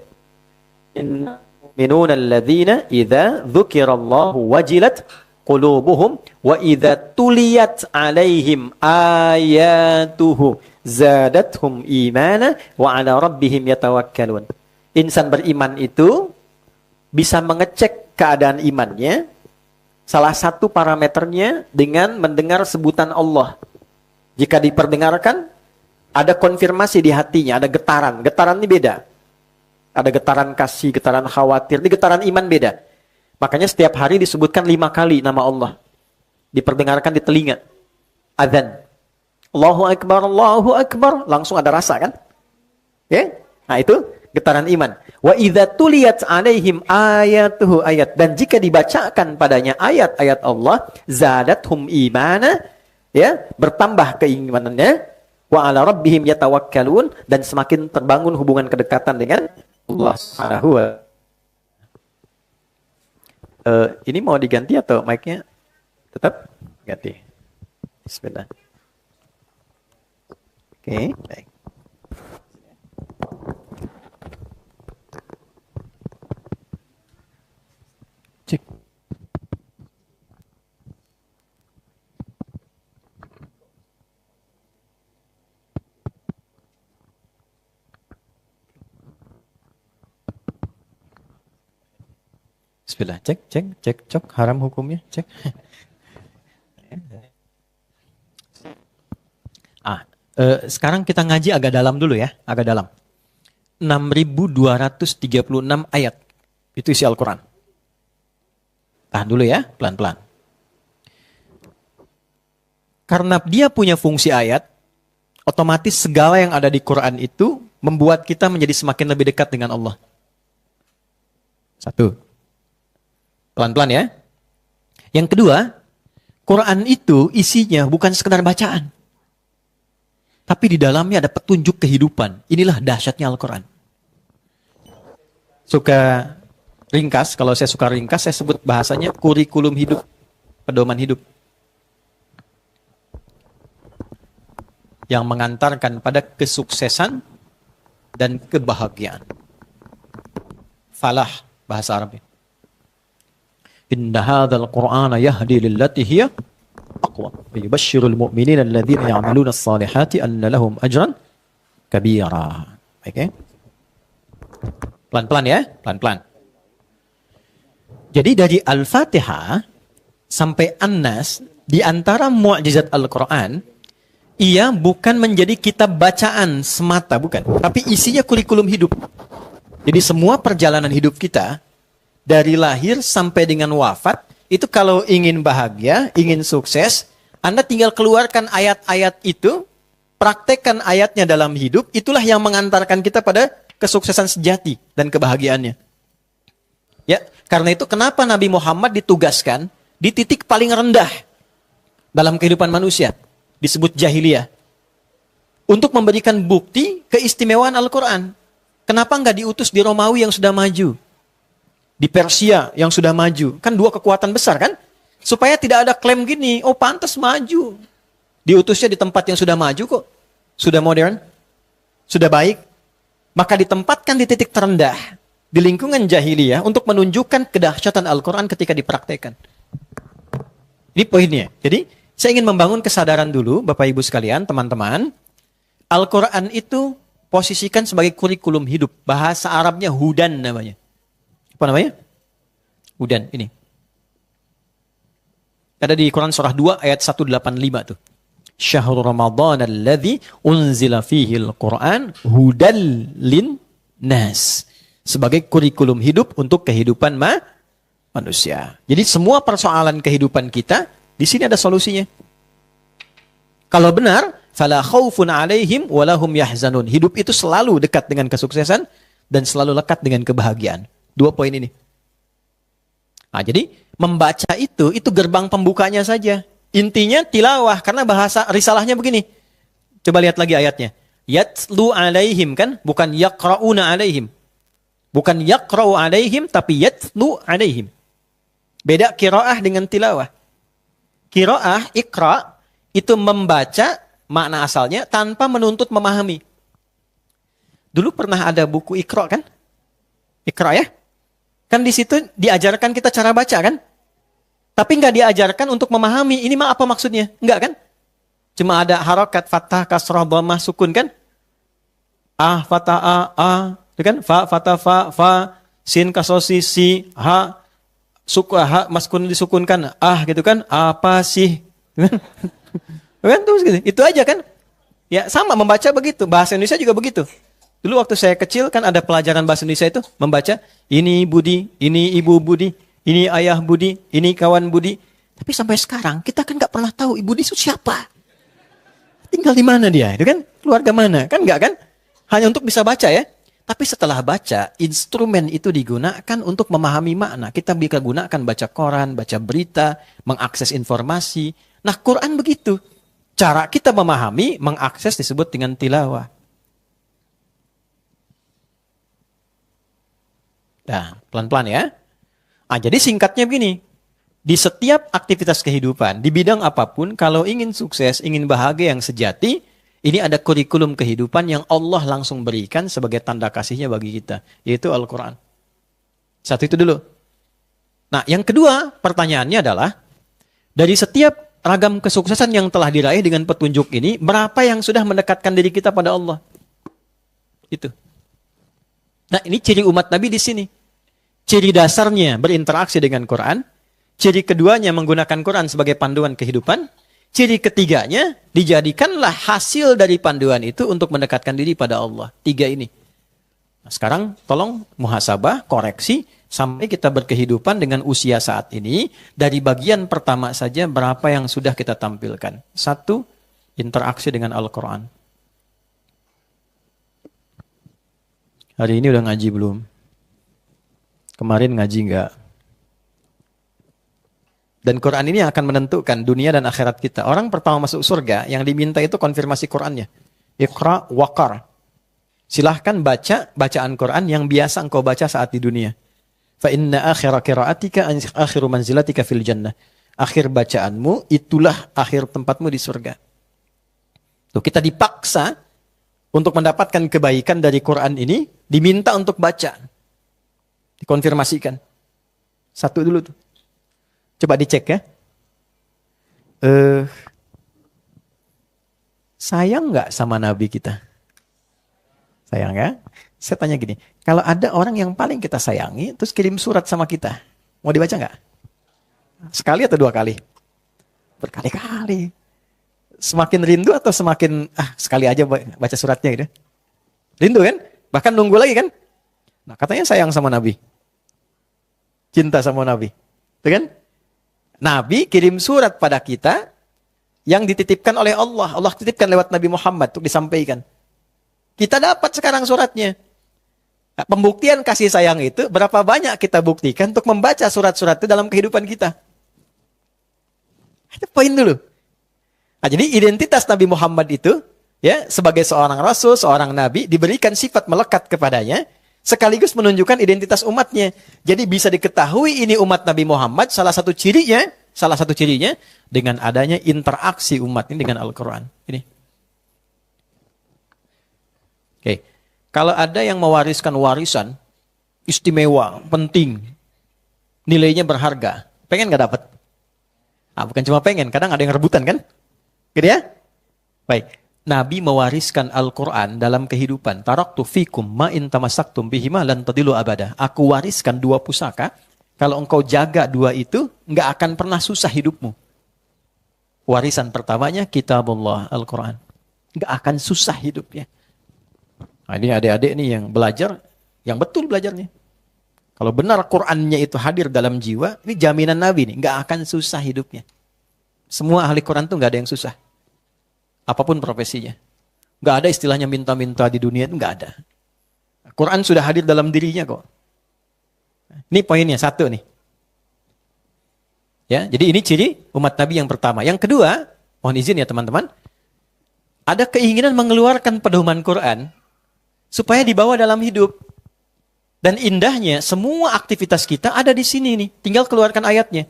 Minun alladzina idza dzukirallahu wajilat qulubuhum wa idza tuliyat alaihim ayatuhu zadathum imana wa ala rabbihim yatawakkalun. Insan beriman itu bisa mengecek keadaan imannya, salah satu parameternya dengan mendengar sebutan Allah. Jika diperdengarkan, ada konfirmasi di hatinya, ada getaran. Getaran ini beda. Ada getaran kasih, getaran khawatir. Ini getaran iman beda. Makanya setiap hari disebutkan 5 kali nama Allah. Diperdengarkan di telinga. Adzan. Allahu Akbar, Allahu Akbar. Langsung ada rasa kan? Ya? Nah itu getaran iman. Wa idza tuliyat alaihim ayatuhu ayat. Dan jika dibacakan padanya ayat-ayat Allah, zadathum imana, ya, bertambah keimanannya, wa ala rabbihim yatawakkalun, dan semakin terbangun hubungan kedekatan dengan Allah Subhanahu wa ini mau diganti atau mic-nya tetap ganti? Bismillah. Oke, baik. Cek. Bismillah, cek, haram hukumnya, cek. Sekarang kita ngaji agak dalam dulu ya, agak dalam. 6.236 ayat, itu isi Al-Quran. Tahan dulu ya, pelan-pelan. Karena dia punya fungsi ayat, otomatis segala yang ada di Quran itu membuat kita menjadi semakin lebih dekat dengan Allah. Satu. Pelan-pelan ya. Yang kedua, Quran itu isinya bukan sekedar bacaan. Tapi di dalamnya ada petunjuk kehidupan. Inilah dahsyatnya Al-Quran. Suka ringkas, kalau saya suka ringkas, saya sebut bahasanya kurikulum hidup, pedoman hidup. Yang mengantarkan pada kesuksesan dan kebahagiaan. Falah, bahasa Arabnya. Inna hadzal Qur'ana yahdi lillati hiya aqwa wa yubashshirul mu'minina alladhina ya'maluna as-salihati anna lahum ajran kabira. Oke. Pelan-pelan ya, pelan-pelan. Jadi dari Al-Fatihah sampai An-Nas di antara mukjizat Al-Qur'an, ia bukan menjadi kitab bacaan semata, bukan, tapi isinya kurikulum hidup. Jadi semua perjalanan hidup kita dari lahir sampai dengan wafat, itu kalau ingin bahagia, ingin sukses, Anda tinggal keluarkan ayat-ayat itu, praktekkan ayatnya dalam hidup, itulah yang mengantarkan kita pada kesuksesan sejati dan kebahagiaannya. Ya, karena itu kenapa Nabi Muhammad ditugaskan di titik paling rendah dalam kehidupan manusia, disebut jahiliyah, untuk memberikan bukti keistimewaan Al-Quran. Kenapa nggak diutus di Romawi yang sudah maju? Di Persia yang sudah maju. Kan dua kekuatan besar kan? Supaya tidak ada klaim gini, oh pantas maju. Diutusnya di tempat yang sudah maju kok. Sudah modern. Sudah baik. Maka ditempatkan di titik terendah. Di lingkungan jahiliyah untuk menunjukkan kedahsyatan Al-Quran ketika dipraktekkan. Ini poinnya. Jadi saya ingin membangun kesadaran dulu Bapak Ibu sekalian, teman-teman. Al-Quran itu posisikan sebagai kurikulum hidup. Bahasa Arabnya hudan namanya. Apa namanya? Hudan, ini. Ada di Quran surah 2 ayat 185 tuh. Syahrul Ramadan alladzi unzila fihi al-Quran hudal lin nas. Sebagai kurikulum hidup untuk kehidupan manusia. Jadi semua persoalan kehidupan kita, di sini ada solusinya. Kalau benar, fala khaufun alaihim walahum yahzanun. Hidup itu selalu dekat dengan kesuksesan dan selalu lekat dengan kebahagiaan. Dua poin ini. Nah, jadi membaca itu gerbang pembukanya saja. Intinya tilawah, karena bahasa risalahnya begini. Coba lihat lagi ayatnya. Yatlu alaihim kan, bukan yaqra'una alaihim. Bukan yaqra'u alaihim, tapi yatlu alaihim. Beda qiraah dengan tilawah. Qiraah, iqra, itu membaca, makna asalnya, tanpa menuntut memahami. Dulu pernah ada buku iqra kan? Iqra ya? Kan di situ diajarkan kita cara baca kan? Tapi nggak diajarkan untuk memahami ini mah apa maksudnya? Enggak kan? Cuma ada harokat, fathah, kasrah, dhammah, sukun kan? Fathah, itu kan? Fathah, fa, sin, kasosi, si, ha, maskun disukunkan, gitu kan? Apa sih? Kan terus gitu. Itu aja kan? Ya sama membaca begitu. Bahasa Indonesia juga begitu. Dulu waktu saya kecil kan ada pelajaran bahasa Indonesia itu membaca ini Budi, ini Ibu Budi, ini Ayah Budi, ini kawan Budi. Tapi sampai sekarang kita kan nggak pernah tahu Ibu Budi itu siapa. Tinggal di mana dia, itu kan? Keluarga mana? Kan nggak kan? Hanya untuk bisa baca ya. Tapi setelah baca, instrumen itu digunakan untuk memahami makna. Kita bisa gunakan baca koran, baca berita, mengakses informasi. Nah, Quran begitu. Cara kita memahami, mengakses disebut dengan tilawah. Nah, pelan-pelan ya. Jadi singkatnya begini. Di setiap aktivitas kehidupan, di bidang apapun, kalau ingin sukses, ingin bahagia yang sejati, ini ada kurikulum kehidupan yang Allah langsung berikan sebagai tanda kasihnya bagi kita. Yaitu Al-Quran. Satu itu dulu. Nah, yang kedua pertanyaannya adalah, dari setiap ragam kesuksesan yang telah diraih dengan petunjuk ini, berapa yang sudah mendekatkan diri kita pada Allah? Itu. Nah, ini ciri umat Nabi di sini. Ciri dasarnya berinteraksi dengan Quran. Ciri keduanya menggunakan Quran sebagai panduan kehidupan. Ciri ketiganya dijadikanlah hasil dari panduan itu untuk mendekatkan diri pada Allah. 3 ini. Nah, sekarang tolong muhasabah, koreksi, sampai kita berkehidupan dengan usia saat ini. Dari bagian pertama saja berapa yang sudah kita tampilkan. 1, interaksi dengan Al-Quran. Hari ini udah ngaji belum? Kemarin ngaji enggak? Dan Quran ini yang akan menentukan dunia dan akhirat kita. Orang pertama masuk surga, yang diminta itu konfirmasi Qurannya. Iqra waqar. Silahkan baca bacaan Quran yang biasa engkau baca saat di dunia. Fa inna akhira qiraatika akhiru manzilatika fil jannah. Akhir bacaanmu itulah akhir tempatmu di surga. Tuh, kita dipaksa untuk mendapatkan kebaikan dari Quran ini, diminta untuk baca. Dikonfirmasikan. Satu dulu tuh. Coba dicek ya. Sayang nggak sama Nabi kita? Sayang ya? Saya tanya gini, kalau ada orang yang paling kita sayangi, terus kirim surat sama kita, mau dibaca nggak? Sekali atau 2 kali? Berkali-kali. Semakin rindu atau semakin, sekali aja baca suratnya gitu? Rindu kan? Bahkan nunggu lagi kan? Nah, katanya sayang sama Nabi. Cinta sama Nabi. Itu kan? Nabi kirim surat pada kita yang dititipkan oleh Allah. Allah titipkan lewat Nabi Muhammad untuk disampaikan. Kita dapat sekarang suratnya. Nah, pembuktian kasih sayang itu berapa banyak kita buktikan untuk membaca surat-surat itu dalam kehidupan kita. Itu poin dulu. Nah, jadi identitas Nabi Muhammad itu ya sebagai seorang rasul, seorang nabi diberikan sifat melekat kepadanya. Sekaligus menunjukkan identitas umatnya. Jadi bisa diketahui ini umat Nabi Muhammad, salah satu cirinya dengan adanya interaksi umat ini dengan Al-Quran. Ini. Oke. Kalau ada yang mewariskan warisan, istimewa, penting, nilainya berharga, pengen gak dapat? Bukan cuma pengen, kadang ada yang rebutan kan? Gitu ya? Baik. Nabi mewariskan Al-Quran dalam kehidupan. Taraktu fikum ma'in tamasaktum bihima lan tadilu abada. Aku wariskan 2 pusaka. Kalau engkau jaga 2 itu, nggak akan pernah susah hidupmu. Warisan pertamanya kitabullah Al-Quran. Nggak akan susah hidupnya. Nah, ini adik-adik nih yang belajar, yang betul belajarnya. Kalau benar Qurannya itu hadir dalam jiwa, ini jaminan Nabi nih, nggak akan susah hidupnya. Semua ahli Quran tuh nggak ada yang susah. Apapun profesinya. Nggak ada istilahnya minta-minta di dunia itu, nggak ada. Quran sudah hadir dalam dirinya kok. Ini poinnya, 1 nih. Ya, jadi ini ciri umat Nabi yang pertama. Yang kedua, mohon izin ya teman-teman. Ada keinginan mengeluarkan pedoman Quran supaya dibawa dalam hidup. Dan indahnya, semua aktivitas kita ada di sini nih. Tinggal keluarkan ayatnya.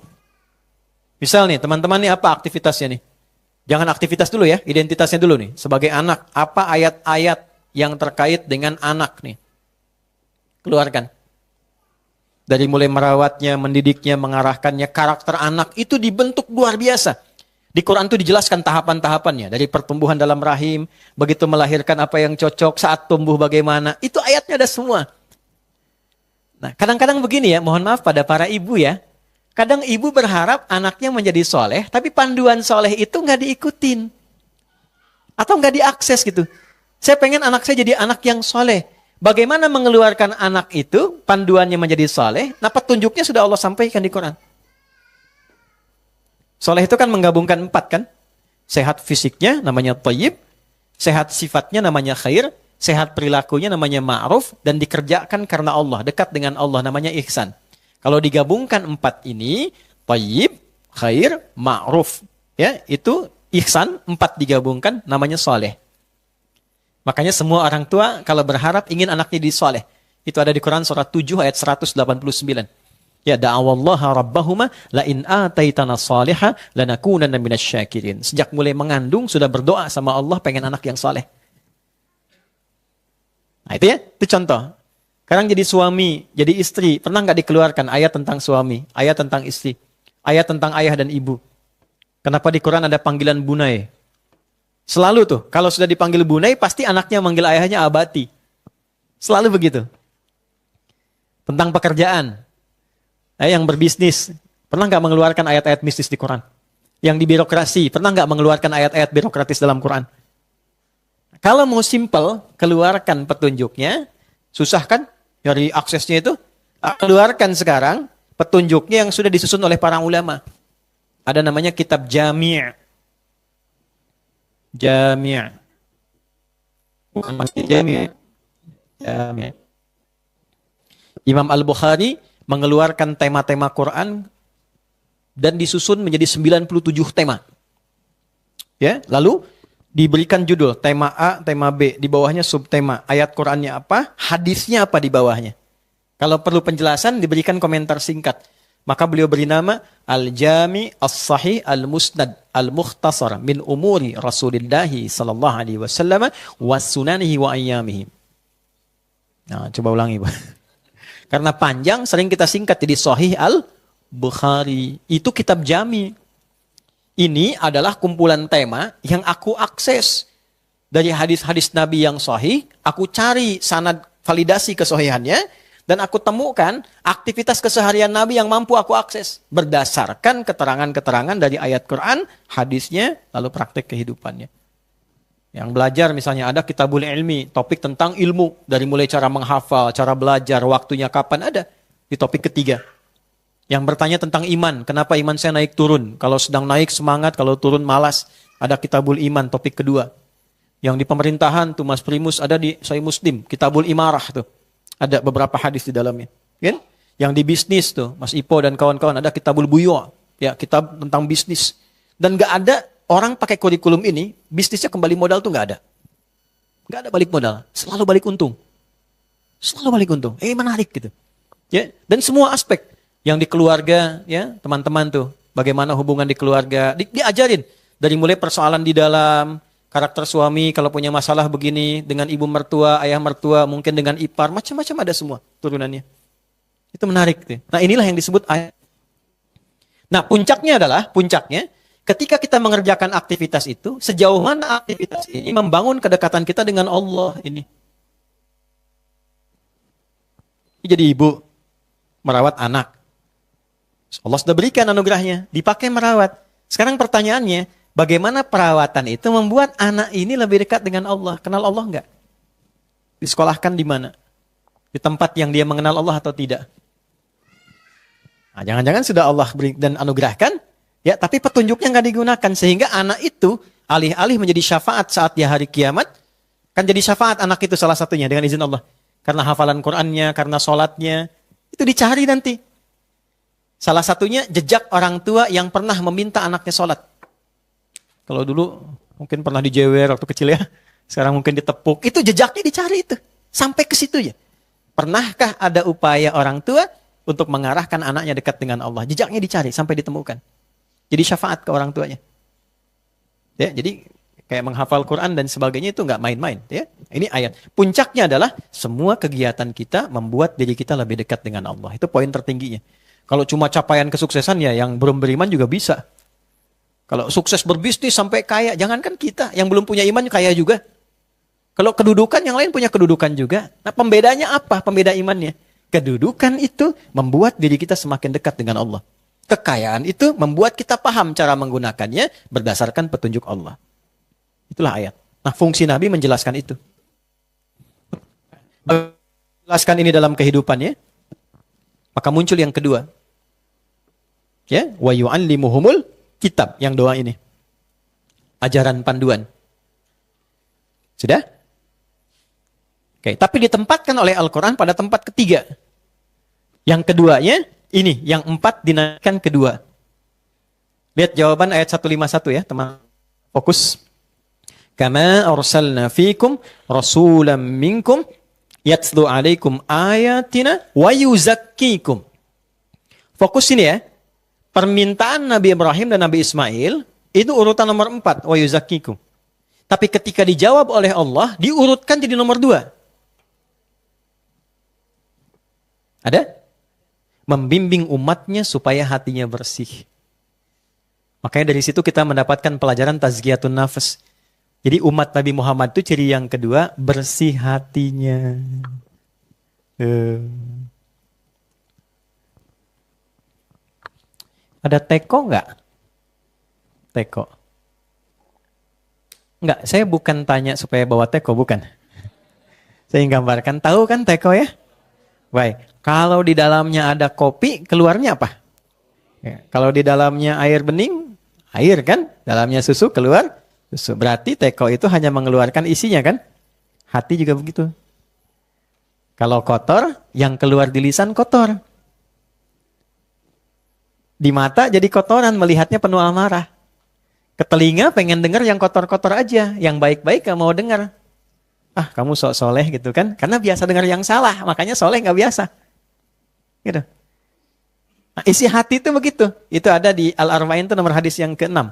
Misal nih, teman-teman nih apa aktivitasnya nih? Jangan aktivitas dulu ya, identitasnya dulu nih. Sebagai anak, apa ayat-ayat yang terkait dengan anak nih? Keluarkan. Dari mulai merawatnya, mendidiknya, mengarahkannya, karakter anak itu dibentuk luar biasa. Di Quran itu dijelaskan tahapan-tahapannya. Dari pertumbuhan dalam rahim, begitu melahirkan apa yang cocok, saat tumbuh bagaimana. Itu ayatnya ada semua. Nah, kadang-kadang begini ya, mohon maaf pada para ibu ya. Kadang ibu berharap anaknya menjadi soleh, tapi panduan soleh itu nggak diikutin. Atau nggak diakses gitu. Saya pengen anak saya jadi anak yang soleh. Bagaimana mengeluarkan anak itu, panduannya menjadi soleh, nah petunjuknya sudah Allah sampaikan di Quran. Soleh itu kan menggabungkan 4 kan. Sehat fisiknya namanya thayyib, sehat sifatnya namanya khair, sehat perilakunya namanya ma'ruf, dan dikerjakan karena Allah, dekat dengan Allah namanya ihsan. Kalau digabungkan 4 ini, thayyib, khair, ma'ruf, ya, itu ihsan, 4 digabungkan namanya soleh. Makanya semua orang tua kalau berharap ingin anaknya di soleh. Itu ada di Quran surat 7 ayat 189. Ya, da'awallaha rabbahuma la in ataitana salihah lanakunanna minasyakirin. Sejak mulai mengandung sudah berdoa sama Allah pengen anak yang soleh. Nah itu ya, itu contoh. Sekarang jadi suami, jadi istri, pernah nggak dikeluarkan ayat tentang suami, ayat tentang istri, ayat tentang ayah dan ibu? Kenapa di Quran ada panggilan bunai? Selalu tuh, kalau sudah dipanggil bunai, pasti anaknya manggil ayahnya abati. Selalu begitu. Tentang pekerjaan, yang berbisnis, pernah nggak mengeluarkan ayat-ayat bisnis di Quran? Yang di birokrasi, pernah nggak mengeluarkan ayat-ayat birokratis dalam Quran? Kalau mau simple, keluarkan petunjuknya, susah kan? Dari aksesnya itu, keluarkan sekarang petunjuknya yang sudah disusun oleh para ulama. Ada namanya kitab Jami'. Jami'. Bukan Jami'. Jami'. Imam Al-Bukhari mengeluarkan tema-tema Quran dan disusun menjadi 97 tema. Ya, lalu diberikan judul tema A, tema B, di bawahnya subtema, ayat Qur'annya apa, hadisnya apa di bawahnya. Kalau perlu penjelasan diberikan komentar singkat. Maka beliau beri nama Al-Jami As-Sahih Al-Musnad Al-Mukhtasar min umuri Rasulillah sallallahu alaihi wasallam wa sunanihi wa ayyamihi. Nah, coba ulangi, Pak. Karena panjang sering kita singkat jadi Sahih Al-Bukhari. Itu kitab jami. Ini adalah kumpulan tema yang aku akses dari hadis-hadis Nabi yang sahih, aku cari sanad validasi kesahihannya, dan aku temukan aktivitas keseharian Nabi yang mampu aku akses berdasarkan keterangan-keterangan dari ayat Quran, hadisnya, lalu praktek kehidupannya. Yang belajar misalnya ada Kitabul Ilmi, topik tentang ilmu, dari mulai cara menghafal, cara belajar, waktunya kapan, ada di topik ketiga. Yang bertanya tentang iman, kenapa iman saya naik turun? Kalau sedang naik semangat, kalau turun malas. Ada Kitabul Iman, topik kedua. Yang di pemerintahan tuh Mas Primus ada di Sahih Muslim, Kitabul Imarah tuh. Ada beberapa hadis di dalamnya. Kan? Yang di bisnis tuh, Mas Ipo dan kawan-kawan ada Kitabul Buyu', ya, kitab tentang bisnis. Dan gak ada orang pakai kurikulum ini, bisnisnya kembali modal tuh gak ada. Gak ada balik modal, selalu balik untung. Selalu balik untung. Ini menarik gitu. Ya, dan semua aspek. Yang di keluarga, ya teman-teman tuh, bagaimana hubungan di keluarga, diajarin dari mulai persoalan di dalam karakter suami kalau punya masalah begini dengan ibu mertua, ayah mertua, mungkin dengan ipar, macam-macam ada semua turunannya. Itu menarik tuh. Nah inilah yang disebut ayat. Nah puncaknya, ketika kita mengerjakan aktivitas itu, sejauh mana aktivitas ini membangun kedekatan kita dengan Allah ini. Jadi ibu merawat anak. Allah sudah berikan anugerahnya, dipakai merawat. Sekarang pertanyaannya, bagaimana perawatan itu membuat anak ini lebih dekat dengan Allah? Kenal Allah enggak? Disekolahkan di mana? Di tempat yang dia mengenal Allah atau tidak? Nah, jangan-jangan sudah Allah beri dan anugerahkan, ya, tapi petunjuknya enggak digunakan. Sehingga anak itu alih-alih menjadi syafaat saat di hari kiamat, kan jadi syafaat anak itu salah satunya dengan izin Allah. Karena hafalan Qur'annya, karena sholatnya, itu dicari nanti. Salah satunya jejak orang tua yang pernah meminta anaknya sholat. Kalau dulu mungkin pernah dijewer waktu kecil ya. Sekarang mungkin ditepuk. Itu jejaknya dicari itu. Sampai ke situ ya. Pernahkah ada upaya orang tua untuk mengarahkan anaknya dekat dengan Allah? Jejaknya dicari sampai ditemukan. Jadi syafaat ke orang tuanya. Ya, jadi kayak menghafal Quran dan sebagainya itu nggak main-main. Ya. Ini ayat. Puncaknya adalah semua kegiatan kita membuat diri kita lebih dekat dengan Allah. Itu poin tertingginya. Kalau cuma capaian kesuksesan ya yang belum beriman juga bisa. Kalau sukses berbisnis sampai kaya, jangankan kita yang belum punya iman kaya juga. Kalau kedudukan yang lain punya kedudukan juga. Nah pembedanya apa? Pembeda imannya. Kedudukan itu membuat diri kita semakin dekat dengan Allah. Kekayaan itu membuat kita paham cara menggunakannya berdasarkan petunjuk Allah. Itulah ayat. Nah fungsi Nabi menjelaskan itu. Menjelaskan ini dalam kehidupannya. Maka muncul yang kedua. Ya, wa yu'allimuhumul kitab, yang doa ini. Ajaran panduan. Sudah? Oke, tapi ditempatkan oleh Al-Qur'an pada tempat ketiga. Yang keduanya ini, yang empat dinaikkan kedua. Lihat jawaban ayat 151 ya, teman. Fokus. Kama arsalna fikum rasulan minkum yatslu alaikum ayatina wa yuzakkikum. Fokus ini ya. Permintaan Nabi Ibrahim dan Nabi Ismail itu urutan nomor 4, wa yuzakkikum. Tapi ketika dijawab oleh Allah, diurutkan jadi nomor 2. Ada? Membimbing umatnya supaya hatinya bersih. Makanya dari situ kita mendapatkan pelajaran tazkiyatun nafas. Jadi umat Nabi Muhammad itu ciri yang kedua, bersih hatinya. Ada teko nggak? Teko. Nggak, saya bukan tanya supaya bawa teko, bukan. Saya gambarkan, tahu kan teko ya? Baik, kalau di dalamnya ada kopi, keluarnya apa? Ya, kalau di dalamnya air bening, air kan? Dalamnya susu, keluar susu. Berarti teko itu hanya mengeluarkan isinya kan? Hati juga begitu. Kalau kotor, yang keluar di lisan kotor. Di mata jadi kotoran, melihatnya penuh amarah. Ke telinga pengen dengar yang kotor-kotor aja, yang baik-baik gak mau dengar. Ah, kamu sok soleh gitu kan? Karena biasa dengar yang salah, makanya soleh gak biasa. Gitu. Nah, isi hati itu begitu. Itu ada di Al-Arba'in itu nomor hadis yang ke-6.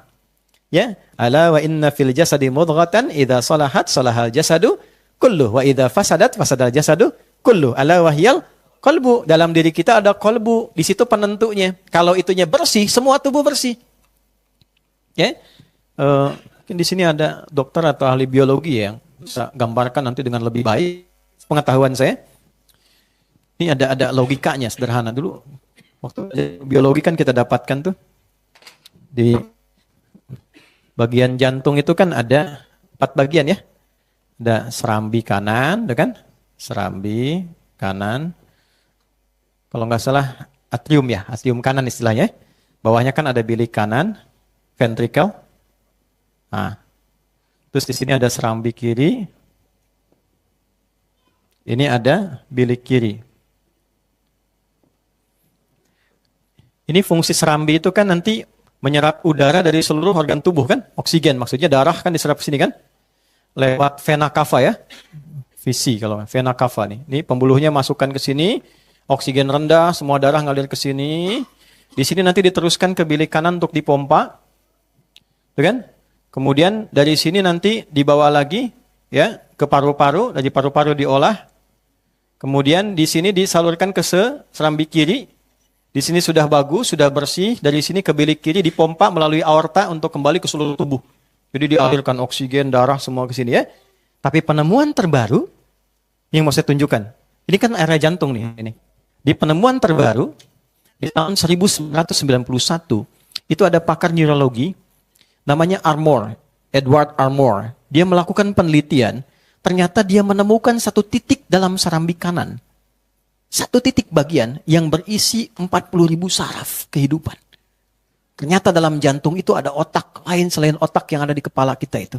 Ya, ala wa inna fil jasadi mudghatan idza salahat salahal jasadu kullu wa idza fasadat fasadal jasadu kullu. Ala wahyal qalbu. Dalam diri kita ada qalbu, di situ penentunya. Kalau itunya bersih, semua tubuh bersih. Ya. Mungkin di sini ada dokter atau ahli biologi yang bisa gambarkan nanti dengan lebih baik pengetahuan saya. Ini ada logikanya sederhana dulu. Waktu biologi kan kita dapatkan tuh di bagian jantung itu kan ada 4 bagian ya. Ada serambi kanan, kan? Serambi kanan. Kalau nggak salah atrium ya, atrium kanan istilahnya. Bawahnya kan ada bilik kanan, ventricle. Nah, terus di sini ada serambi kiri. Ini ada bilik kiri. Ini fungsi serambi itu kan nanti menyerap udara dari seluruh organ tubuh kan? Oksigen maksudnya darah kan diserap ke sini kan? Lewat vena cava ya. Visi kalau vena cava nih. Ini pembuluhnya masukkan ke sini, oksigen rendah, semua darah ngalir ke sini. Di sini nanti diteruskan ke bilik kanan untuk dipompa. Tuh kan? Kemudian dari sini nanti dibawa lagi ya ke paru-paru, dari paru-paru diolah. Kemudian di sini disalurkan ke serambi kiri. Di sini sudah bagus, sudah bersih. Dari sini ke bilik kiri dipompa melalui aorta untuk kembali ke seluruh tubuh. Jadi dialirkan oksigen, darah semua ke sini ya. Tapi penemuan terbaru yang mau saya tunjukkan. Ini kan area jantung nih ini. Di penemuan terbaru di tahun 1991 itu ada pakar neurologi namanya Armour, Edward Armour. Dia melakukan penelitian, ternyata dia menemukan satu titik dalam serambi kanan. Satu titik bagian yang berisi 40.000 saraf kehidupan. Ternyata dalam jantung itu ada otak lain selain otak yang ada di kepala kita itu.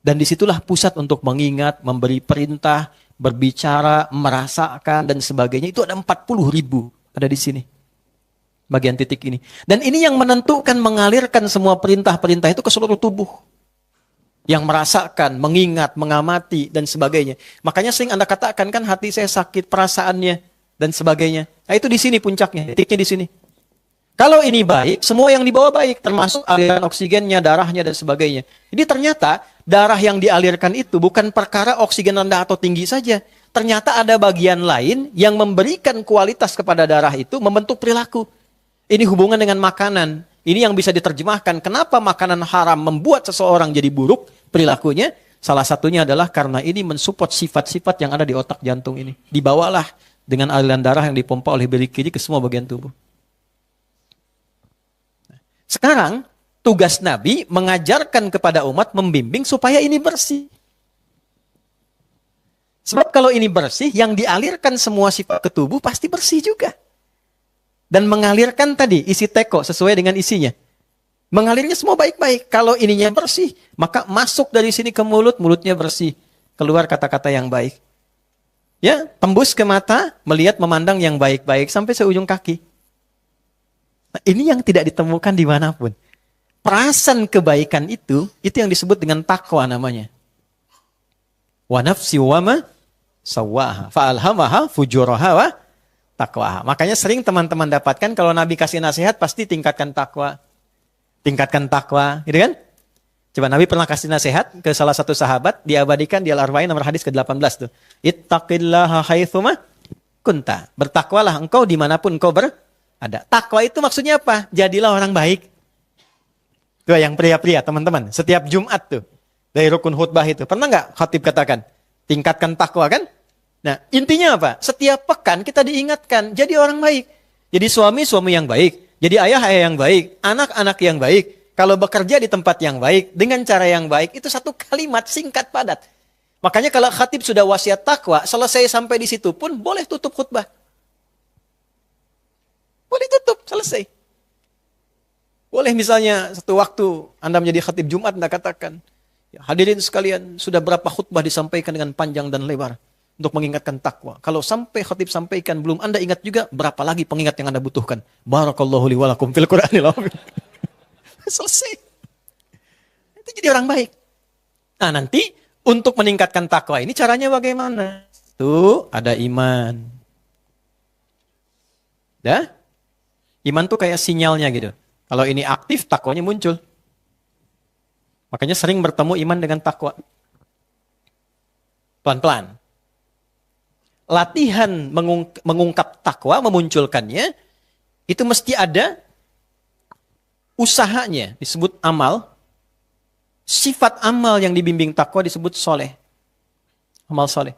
Dan disitulah pusat untuk mengingat, memberi perintah, berbicara, merasakan, dan sebagainya. Itu ada 40.000 ada di sini. Bagian titik ini. Dan ini yang menentukan mengalirkan semua perintah-perintah itu ke seluruh tubuh. Yang merasakan, mengingat, mengamati, dan sebagainya. Makanya sering Anda katakan kan hati saya sakit, perasaannya, dan sebagainya. Nah itu di sini puncaknya, titiknya di sini. Kalau ini baik, semua yang dibawa baik, termasuk aliran oksigennya, darahnya, dan sebagainya. Jadi ternyata darah yang dialirkan itu bukan perkara oksigen rendah atau tinggi saja. Ternyata ada bagian lain yang memberikan kualitas kepada darah itu, membentuk perilaku. Ini hubungan dengan makanan. Ini yang bisa diterjemahkan. Kenapa makanan haram membuat seseorang jadi buruk perilakunya? Salah satunya adalah karena ini mensupport sifat-sifat yang ada di otak jantung ini. Dibawalah dengan aliran darah yang dipompa oleh bilik kiri ke semua bagian tubuh. Sekarang, tugas Nabi mengajarkan kepada umat, membimbing supaya ini bersih. Sebab kalau ini bersih, yang dialirkan semua sifat ke tubuh pasti bersih juga. Dan mengalirkan tadi isi teko sesuai dengan isinya. Mengalirnya semua baik-baik. Kalau ininya bersih, maka masuk dari sini ke mulut, mulutnya bersih. Keluar kata-kata yang baik. Ya, tembus ke mata, melihat, memandang yang baik-baik sampai seujung kaki. Nah, ini yang tidak ditemukan dimanapun. Perasan kebaikan itu yang disebut dengan takwa namanya. Wa nafsi wa ma sawwaha fa'alhamaha fujuraha wa takwa. Makanya sering teman-teman dapatkan kalau Nabi kasih nasihat pasti tingkatkan takwa. Tingkatkan takwa, gitu kan? Coba Nabi pernah kasih nasihat ke salah satu sahabat, diabadikan di Al-Arba'in nomor hadis ke-18 tuh. Ittaqillaha haitsuma kunta. Bertakwalah engkau dimanapun engkau berada. Takwa itu maksudnya apa? Jadilah orang baik. Tuh yang pria-pria teman-teman. Setiap Jumat tuh. Dari rukun khutbah itu. Pernah nggak khatib katakan? Tingkatkan takwa kan? Nah, intinya apa? Setiap pekan kita diingatkan, jadi orang baik. Jadi suami yang baik. Jadi ayah yang baik. Anak-anak yang baik. Kalau bekerja di tempat yang baik, dengan cara yang baik, itu satu kalimat singkat padat. Makanya kalau khatib sudah wasiat takwa, selesai sampai di situ pun boleh tutup khutbah. Boleh tutup, selesai. Boleh misalnya satu waktu Anda menjadi khatib Jumat, Anda katakan, ya, hadirin sekalian, sudah berapa khutbah disampaikan dengan panjang dan lebar. untuk mengingatkan takwa. Kalau sampai khatib sampaikan belum Anda ingat juga, berapa lagi pengingat yang Anda butuhkan? Barakallahu li wa lakum fil Qur'anil azim. Selesai. Itu jadi orang baik. Nah, nanti untuk meningkatkan takwa ini caranya bagaimana? Tuh, ada iman. Dah? Iman tuh kayak sinyalnya gitu. Kalau ini aktif, takwanya muncul. Makanya sering bertemu iman dengan takwa. Pelan-pelan. Latihan mengungkap takwa, memunculkannya, itu mesti ada usahanya, disebut amal. Sifat amal yang dibimbing takwa disebut soleh. Amal soleh.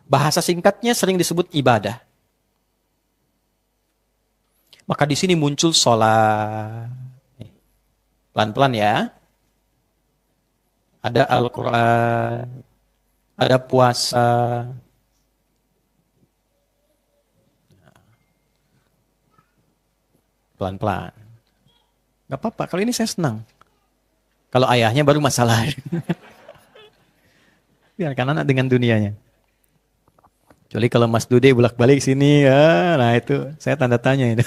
Bahasa singkatnya sering disebut ibadah. Maka di sini muncul sholat. Pelan-pelan ya. Ada Al-Quran. Ada puasa. Pelan-pelan. Gak apa-apa, kalau ini saya senang. Kalau ayahnya baru masalah. Biarkan anak dengan dunianya. Kecuali kalau Mas Dude bolak-balik sini, ya, nah itu saya tanda tanya itu.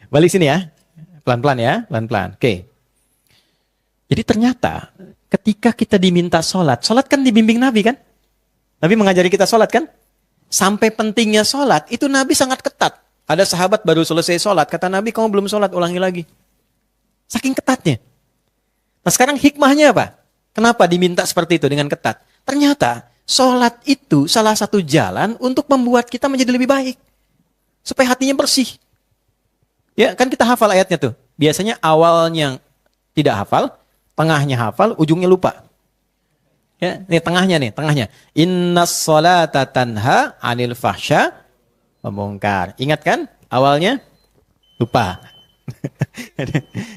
Balik sini ya, pelan-pelan ya, pelan-pelan. Oke. Jadi ternyata ketika kita diminta sholat kan dibimbing Nabi kan? Nabi mengajari kita sholat kan? Sampai pentingnya sholat, itu Nabi sangat ketat. Ada sahabat baru selesai sholat, kata Nabi, kamu belum sholat, ulangi lagi. Saking ketatnya. Nah sekarang hikmahnya apa? Kenapa diminta seperti itu dengan ketat? Ternyata sholat itu salah satu jalan untuk membuat kita menjadi lebih baik. Supaya hatinya bersih. Ya kan kita hafal ayatnya tuh. Biasanya awalnya tidak hafal, tengahnya hafal, ujungnya lupa. Ya, ini tengahnya. Innas sholata tanha 'anil fahsya wa munkar. Ingat kan? Awalnya lupa.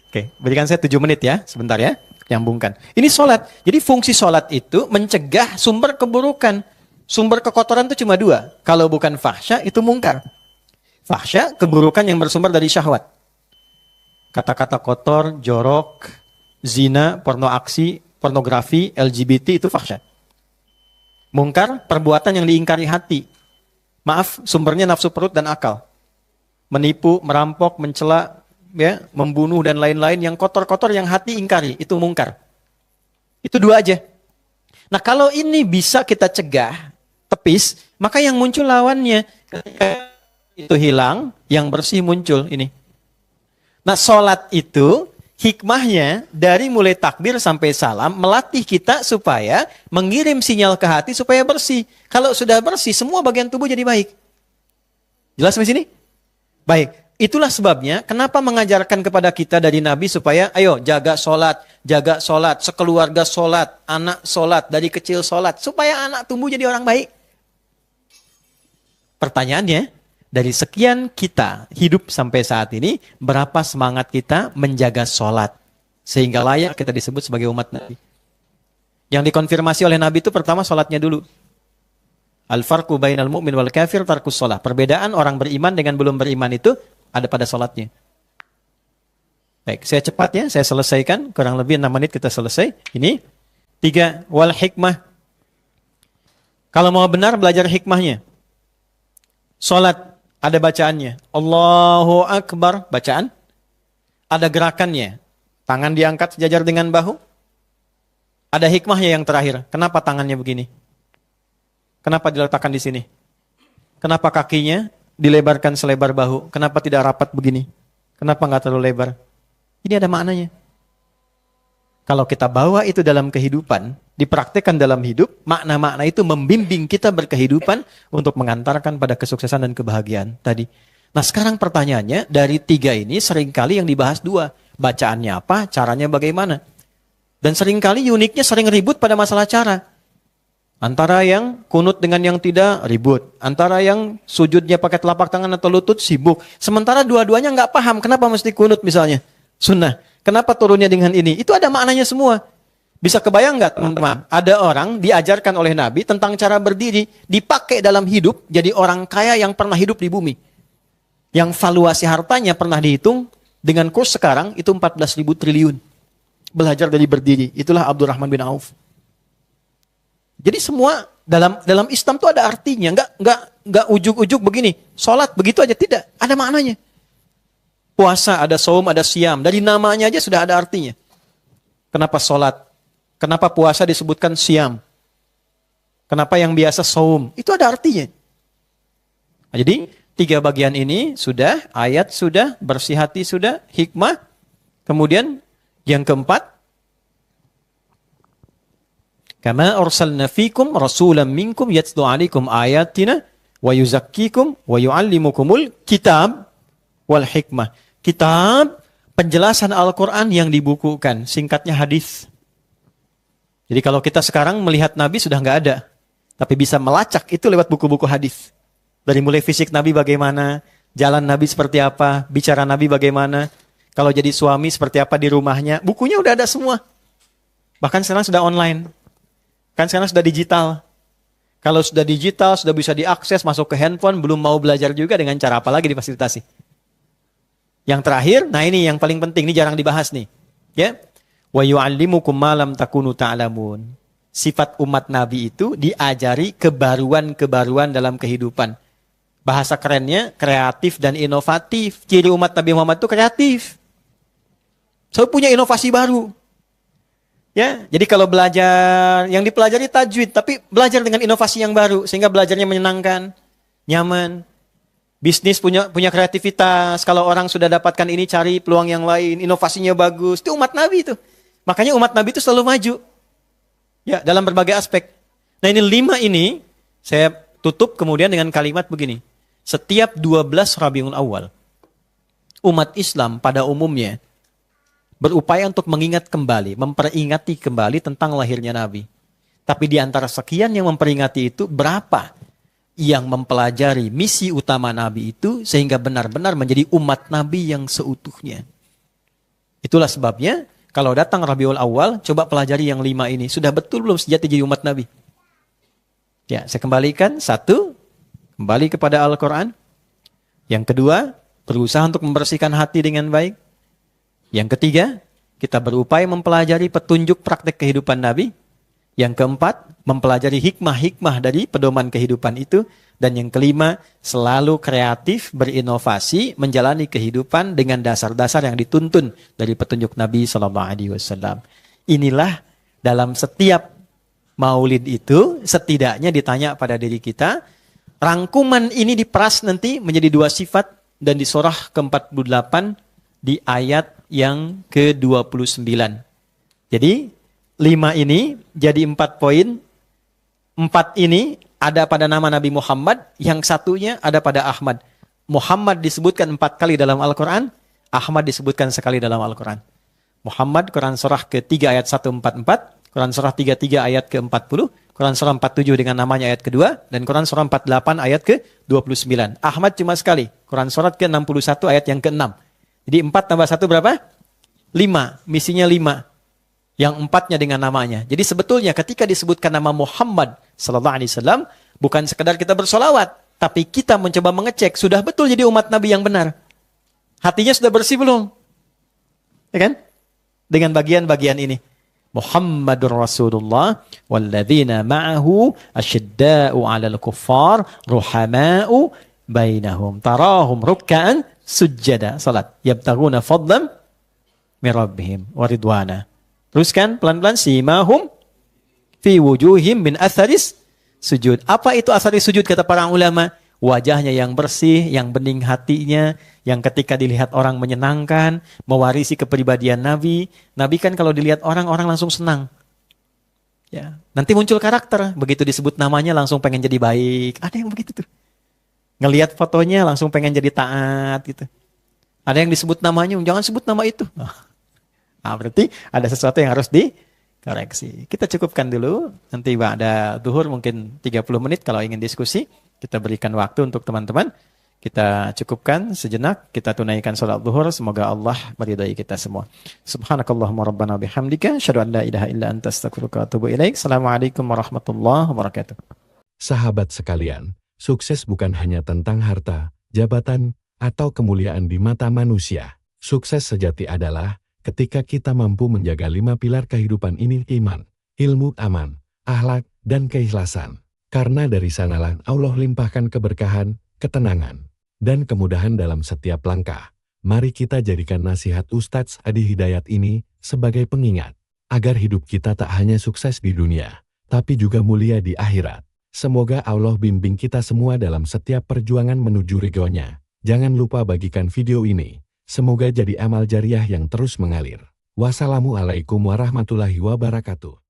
Oke, berikan saya 7 menit ya, sebentar ya, nyambungkan. Ini sholat. Jadi fungsi sholat itu mencegah sumber keburukan. Sumber kekotoran itu cuma 2. Kalau bukan fahsya, itu munkar. Fahsya, keburukan yang bersumber dari syahwat. Kata-kata kotor, jorok, zina, pornografi, LGBT itu fahsya. Munkar, perbuatan yang diingkari hati. Maaf, sumbernya nafsu perut dan akal. Menipu, merampok, mencela, ya, membunuh dan lain-lain yang kotor-kotor yang hati ingkari, itu munkar. Itu 2 aja. Nah, kalau ini bisa kita cegah, tepis, maka yang muncul lawannya. Ketika itu hilang, yang bersih muncul ini. Nah, sholat itu hikmahnya dari mulai takbir sampai salam melatih kita supaya mengirim sinyal ke hati supaya bersih. Kalau sudah bersih, semua bagian tubuh jadi baik. Jelas sampai sini? Baik. Itulah sebabnya kenapa mengajarkan kepada kita dari Nabi supaya ayo jaga sholat, sekeluarga sholat, anak sholat, dari kecil sholat. Supaya anak tumbuh jadi orang baik. Pertanyaannya, dari sekian kita hidup sampai saat ini, berapa semangat kita menjaga sholat? Sehingga layak kita disebut sebagai umat Nabi. Yang dikonfirmasi oleh Nabi itu pertama sholatnya dulu. Al-farqu bainal mu'min wal kafir tarkus sholat. Perbedaan orang beriman dengan belum beriman itu ada pada sholatnya. Baik, saya cepat ya, saya selesaikan. Kurang lebih 6 menit kita selesai. Ini 3, wal hikmah. Kalau mau benar, belajar hikmahnya. Sholat. Ada bacaannya. Allahu Akbar. Bacaan. Ada gerakannya. Tangan diangkat sejajar dengan bahu. Ada hikmahnya yang terakhir. Kenapa tangannya begini? Kenapa diletakkan di sini? Kenapa kakinya dilebarkan selebar bahu? Kenapa tidak rapat begini? Kenapa nggak terlalu lebar? Ini ada maknanya. Kalau kita bawa itu dalam kehidupan, dipraktekkan dalam hidup, makna-makna itu membimbing kita berkehidupan untuk mengantarkan pada kesuksesan dan kebahagiaan tadi. Nah sekarang pertanyaannya, dari 3 ini seringkali yang dibahas 2. Bacaannya apa, caranya bagaimana. Dan seringkali uniknya sering ribut pada masalah cara. Antara yang kunut dengan yang tidak, ribut. Antara yang sujudnya pakai telapak tangan atau lutut, sibuk. Sementara dua-duanya nggak paham, kenapa mesti kunut misalnya. Sunnah. Kenapa turunnya dengan ini? Itu ada maknanya semua. Bisa kebayang nggak teman-teman? Ada orang diajarkan oleh Nabi tentang cara berdiri, dipakai dalam hidup, jadi orang kaya yang pernah hidup di bumi. Yang valuasi hartanya pernah dihitung, dengan kurs sekarang itu 14.000 triliun. Belajar dari berdiri. Itulah Abdurrahman bin Auf. Jadi semua dalam Islam tuh ada artinya, nggak ujuk-ujuk begini. Sholat begitu aja, tidak, ada maknanya. Puasa ada saum, ada siam, dari namanya aja sudah ada artinya. Kenapa sholat? Kenapa puasa disebutkan siam? Kenapa yang biasa saum? Itu ada artinya. Nah, jadi 3 bagian ini sudah, ayat sudah, bersih hati sudah, hikmah. Kemudian yang keempat, kama arsalna fikum rasulan minkum yatlu alaikum ayatina wa yuzakkikum wa yuallimukumul kitab wal hikmah. Kitab, penjelasan Al-Quran yang dibukukan, singkatnya hadis. Jadi kalau kita sekarang melihat Nabi sudah nggak ada, tapi bisa melacak itu lewat buku-buku hadis. Dari mulai fisik Nabi bagaimana, jalan Nabi seperti apa, bicara Nabi bagaimana, kalau jadi suami seperti apa di rumahnya, bukunya udah ada semua. Bahkan sekarang sudah online. Kan sekarang sudah digital. Kalau sudah digital, sudah bisa diakses, masuk ke handphone, belum mau belajar juga dengan cara apa lagi difasilitasi. Yang terakhir, nah ini yang paling penting, ini jarang dibahas nih. Ya. Wa yu'allimukum ma lam takunu ta'lamun. Sifat umat Nabi itu diajari kebaruan-kebaruan dalam kehidupan. Bahasa kerennya kreatif dan inovatif. Ciri umat Nabi Muhammad itu kreatif. Selalu punya inovasi baru. Ya, jadi kalau belajar, yang dipelajari tajwid, tapi belajar dengan inovasi yang baru, sehingga belajarnya menyenangkan, nyaman. Bisnis punya kreativitas, kalau orang sudah dapatkan ini, cari peluang yang lain, inovasinya bagus. Itu umat Nabi itu. Makanya umat Nabi itu selalu maju. Ya, dalam berbagai aspek. Nah ini 5 ini, saya tutup kemudian dengan kalimat begini. Setiap 12 Rabiul Awal, umat Islam pada umumnya berupaya untuk mengingat kembali, memperingati kembali tentang lahirnya Nabi. Tapi di antara sekian yang memperingati itu, berapa yang mempelajari misi utama Nabi itu sehingga benar-benar menjadi umat Nabi yang seutuhnya. Itulah sebabnya kalau datang Rabiul Awal, coba pelajari yang 5 ini. Sudah betul belum sejati jadi umat Nabi? Ya, saya kembalikan. 1, kembali kepada Al-Quran. Yang kedua, berusaha untuk membersihkan hati dengan baik. Yang ketiga, kita berupaya mempelajari petunjuk praktek kehidupan Nabi. Yang keempat, mempelajari hikmah-hikmah dari pedoman kehidupan itu. Dan yang kelima, selalu kreatif, berinovasi, menjalani kehidupan dengan dasar-dasar yang dituntun dari petunjuk Nabi SAW. Inilah dalam setiap maulid itu, setidaknya ditanya pada diri kita, rangkuman ini diperas nanti menjadi 2 sifat dan di surah ke-48 di ayat yang ke-29. Jadi, 5 ini jadi 4 poin. 4 ini ada pada nama Nabi Muhammad, yang satunya ada pada Ahmad. Muhammad disebutkan 4 kali dalam Al-Quran, Ahmad disebutkan sekali dalam Al-Quran. Muhammad, Quran surah ke-3 ayat 144, Quran surah 33 ayat ke-40, Quran surah 47 dengan namanya ayat kedua, dan Quran surah 48 ayat ke-29. Ahmad cuma sekali, Quran surah ke-61 ayat yang ke-6. Jadi 4 tambah 1 berapa? 5, misinya 5. Yang 4-nya dengan namanya. Jadi sebetulnya ketika disebutkan nama Muhammad sallallahu alaihi wasallam, bukan sekedar kita bersolawat, tapi kita mencoba mengecek sudah betul jadi umat Nabi yang benar. Hatinya sudah bersih belum? Ya kan? Dengan bagian-bagian ini. Muhammadur Rasulullah walladzina ma'ahu asyidda'u 'alal kuffar ruhama'u bainahum tarahum ruk'an sujjada. Salat. Yabtaghuna fadlan min rabbihim wa ridwana. Teruskan pelan-pelan, simahum fi wujuhim min atharis sujud. Apa itu atharis sujud kata para ulama? Wajahnya yang bersih, yang bening hatinya, yang ketika dilihat orang menyenangkan, mewarisi kepribadian Nabi. Nabi kan kalau dilihat orang langsung senang. Ya, nanti muncul karakter, begitu disebut namanya langsung pengen jadi baik. Ada yang begitu tuh. Ngelihat fotonya langsung pengen jadi taat gitu. Ada yang disebut namanya, jangan sebut nama itu. Nah, berarti ada sesuatu yang harus dikoreksi. Kita cukupkan dulu. Nanti ada duhur mungkin 30 menit kalau ingin diskusi. Kita berikan waktu untuk teman-teman. Kita cukupkan sejenak. Kita tunaikan sholat duhur. Semoga Allah meridai kita semua. Subhanakallahumma rabbana bihamdika. Asyhadu an la ilaha illa anta astaghfiruka wa atubu ilaik. Assalamualaikum warahmatullahi wabarakatuh. Sahabat sekalian, sukses bukan hanya tentang harta, jabatan, atau kemuliaan di mata manusia. Sukses sejati adalah ketika kita mampu menjaga 5 pilar kehidupan ini: iman, ilmu, aman, akhlak, dan keikhlasan. Karena dari sanalah Allah limpahkan keberkahan, ketenangan, dan kemudahan dalam setiap langkah. Mari kita jadikan nasihat Ustadz Adi Hidayat ini sebagai pengingat, agar hidup kita tak hanya sukses di dunia, tapi juga mulia di akhirat. Semoga Allah bimbing kita semua dalam setiap perjuangan menuju ridhonya. Jangan lupa bagikan video ini. Semoga jadi amal jariah yang terus mengalir. Wassalamualaikum warahmatullahi wabarakatuh.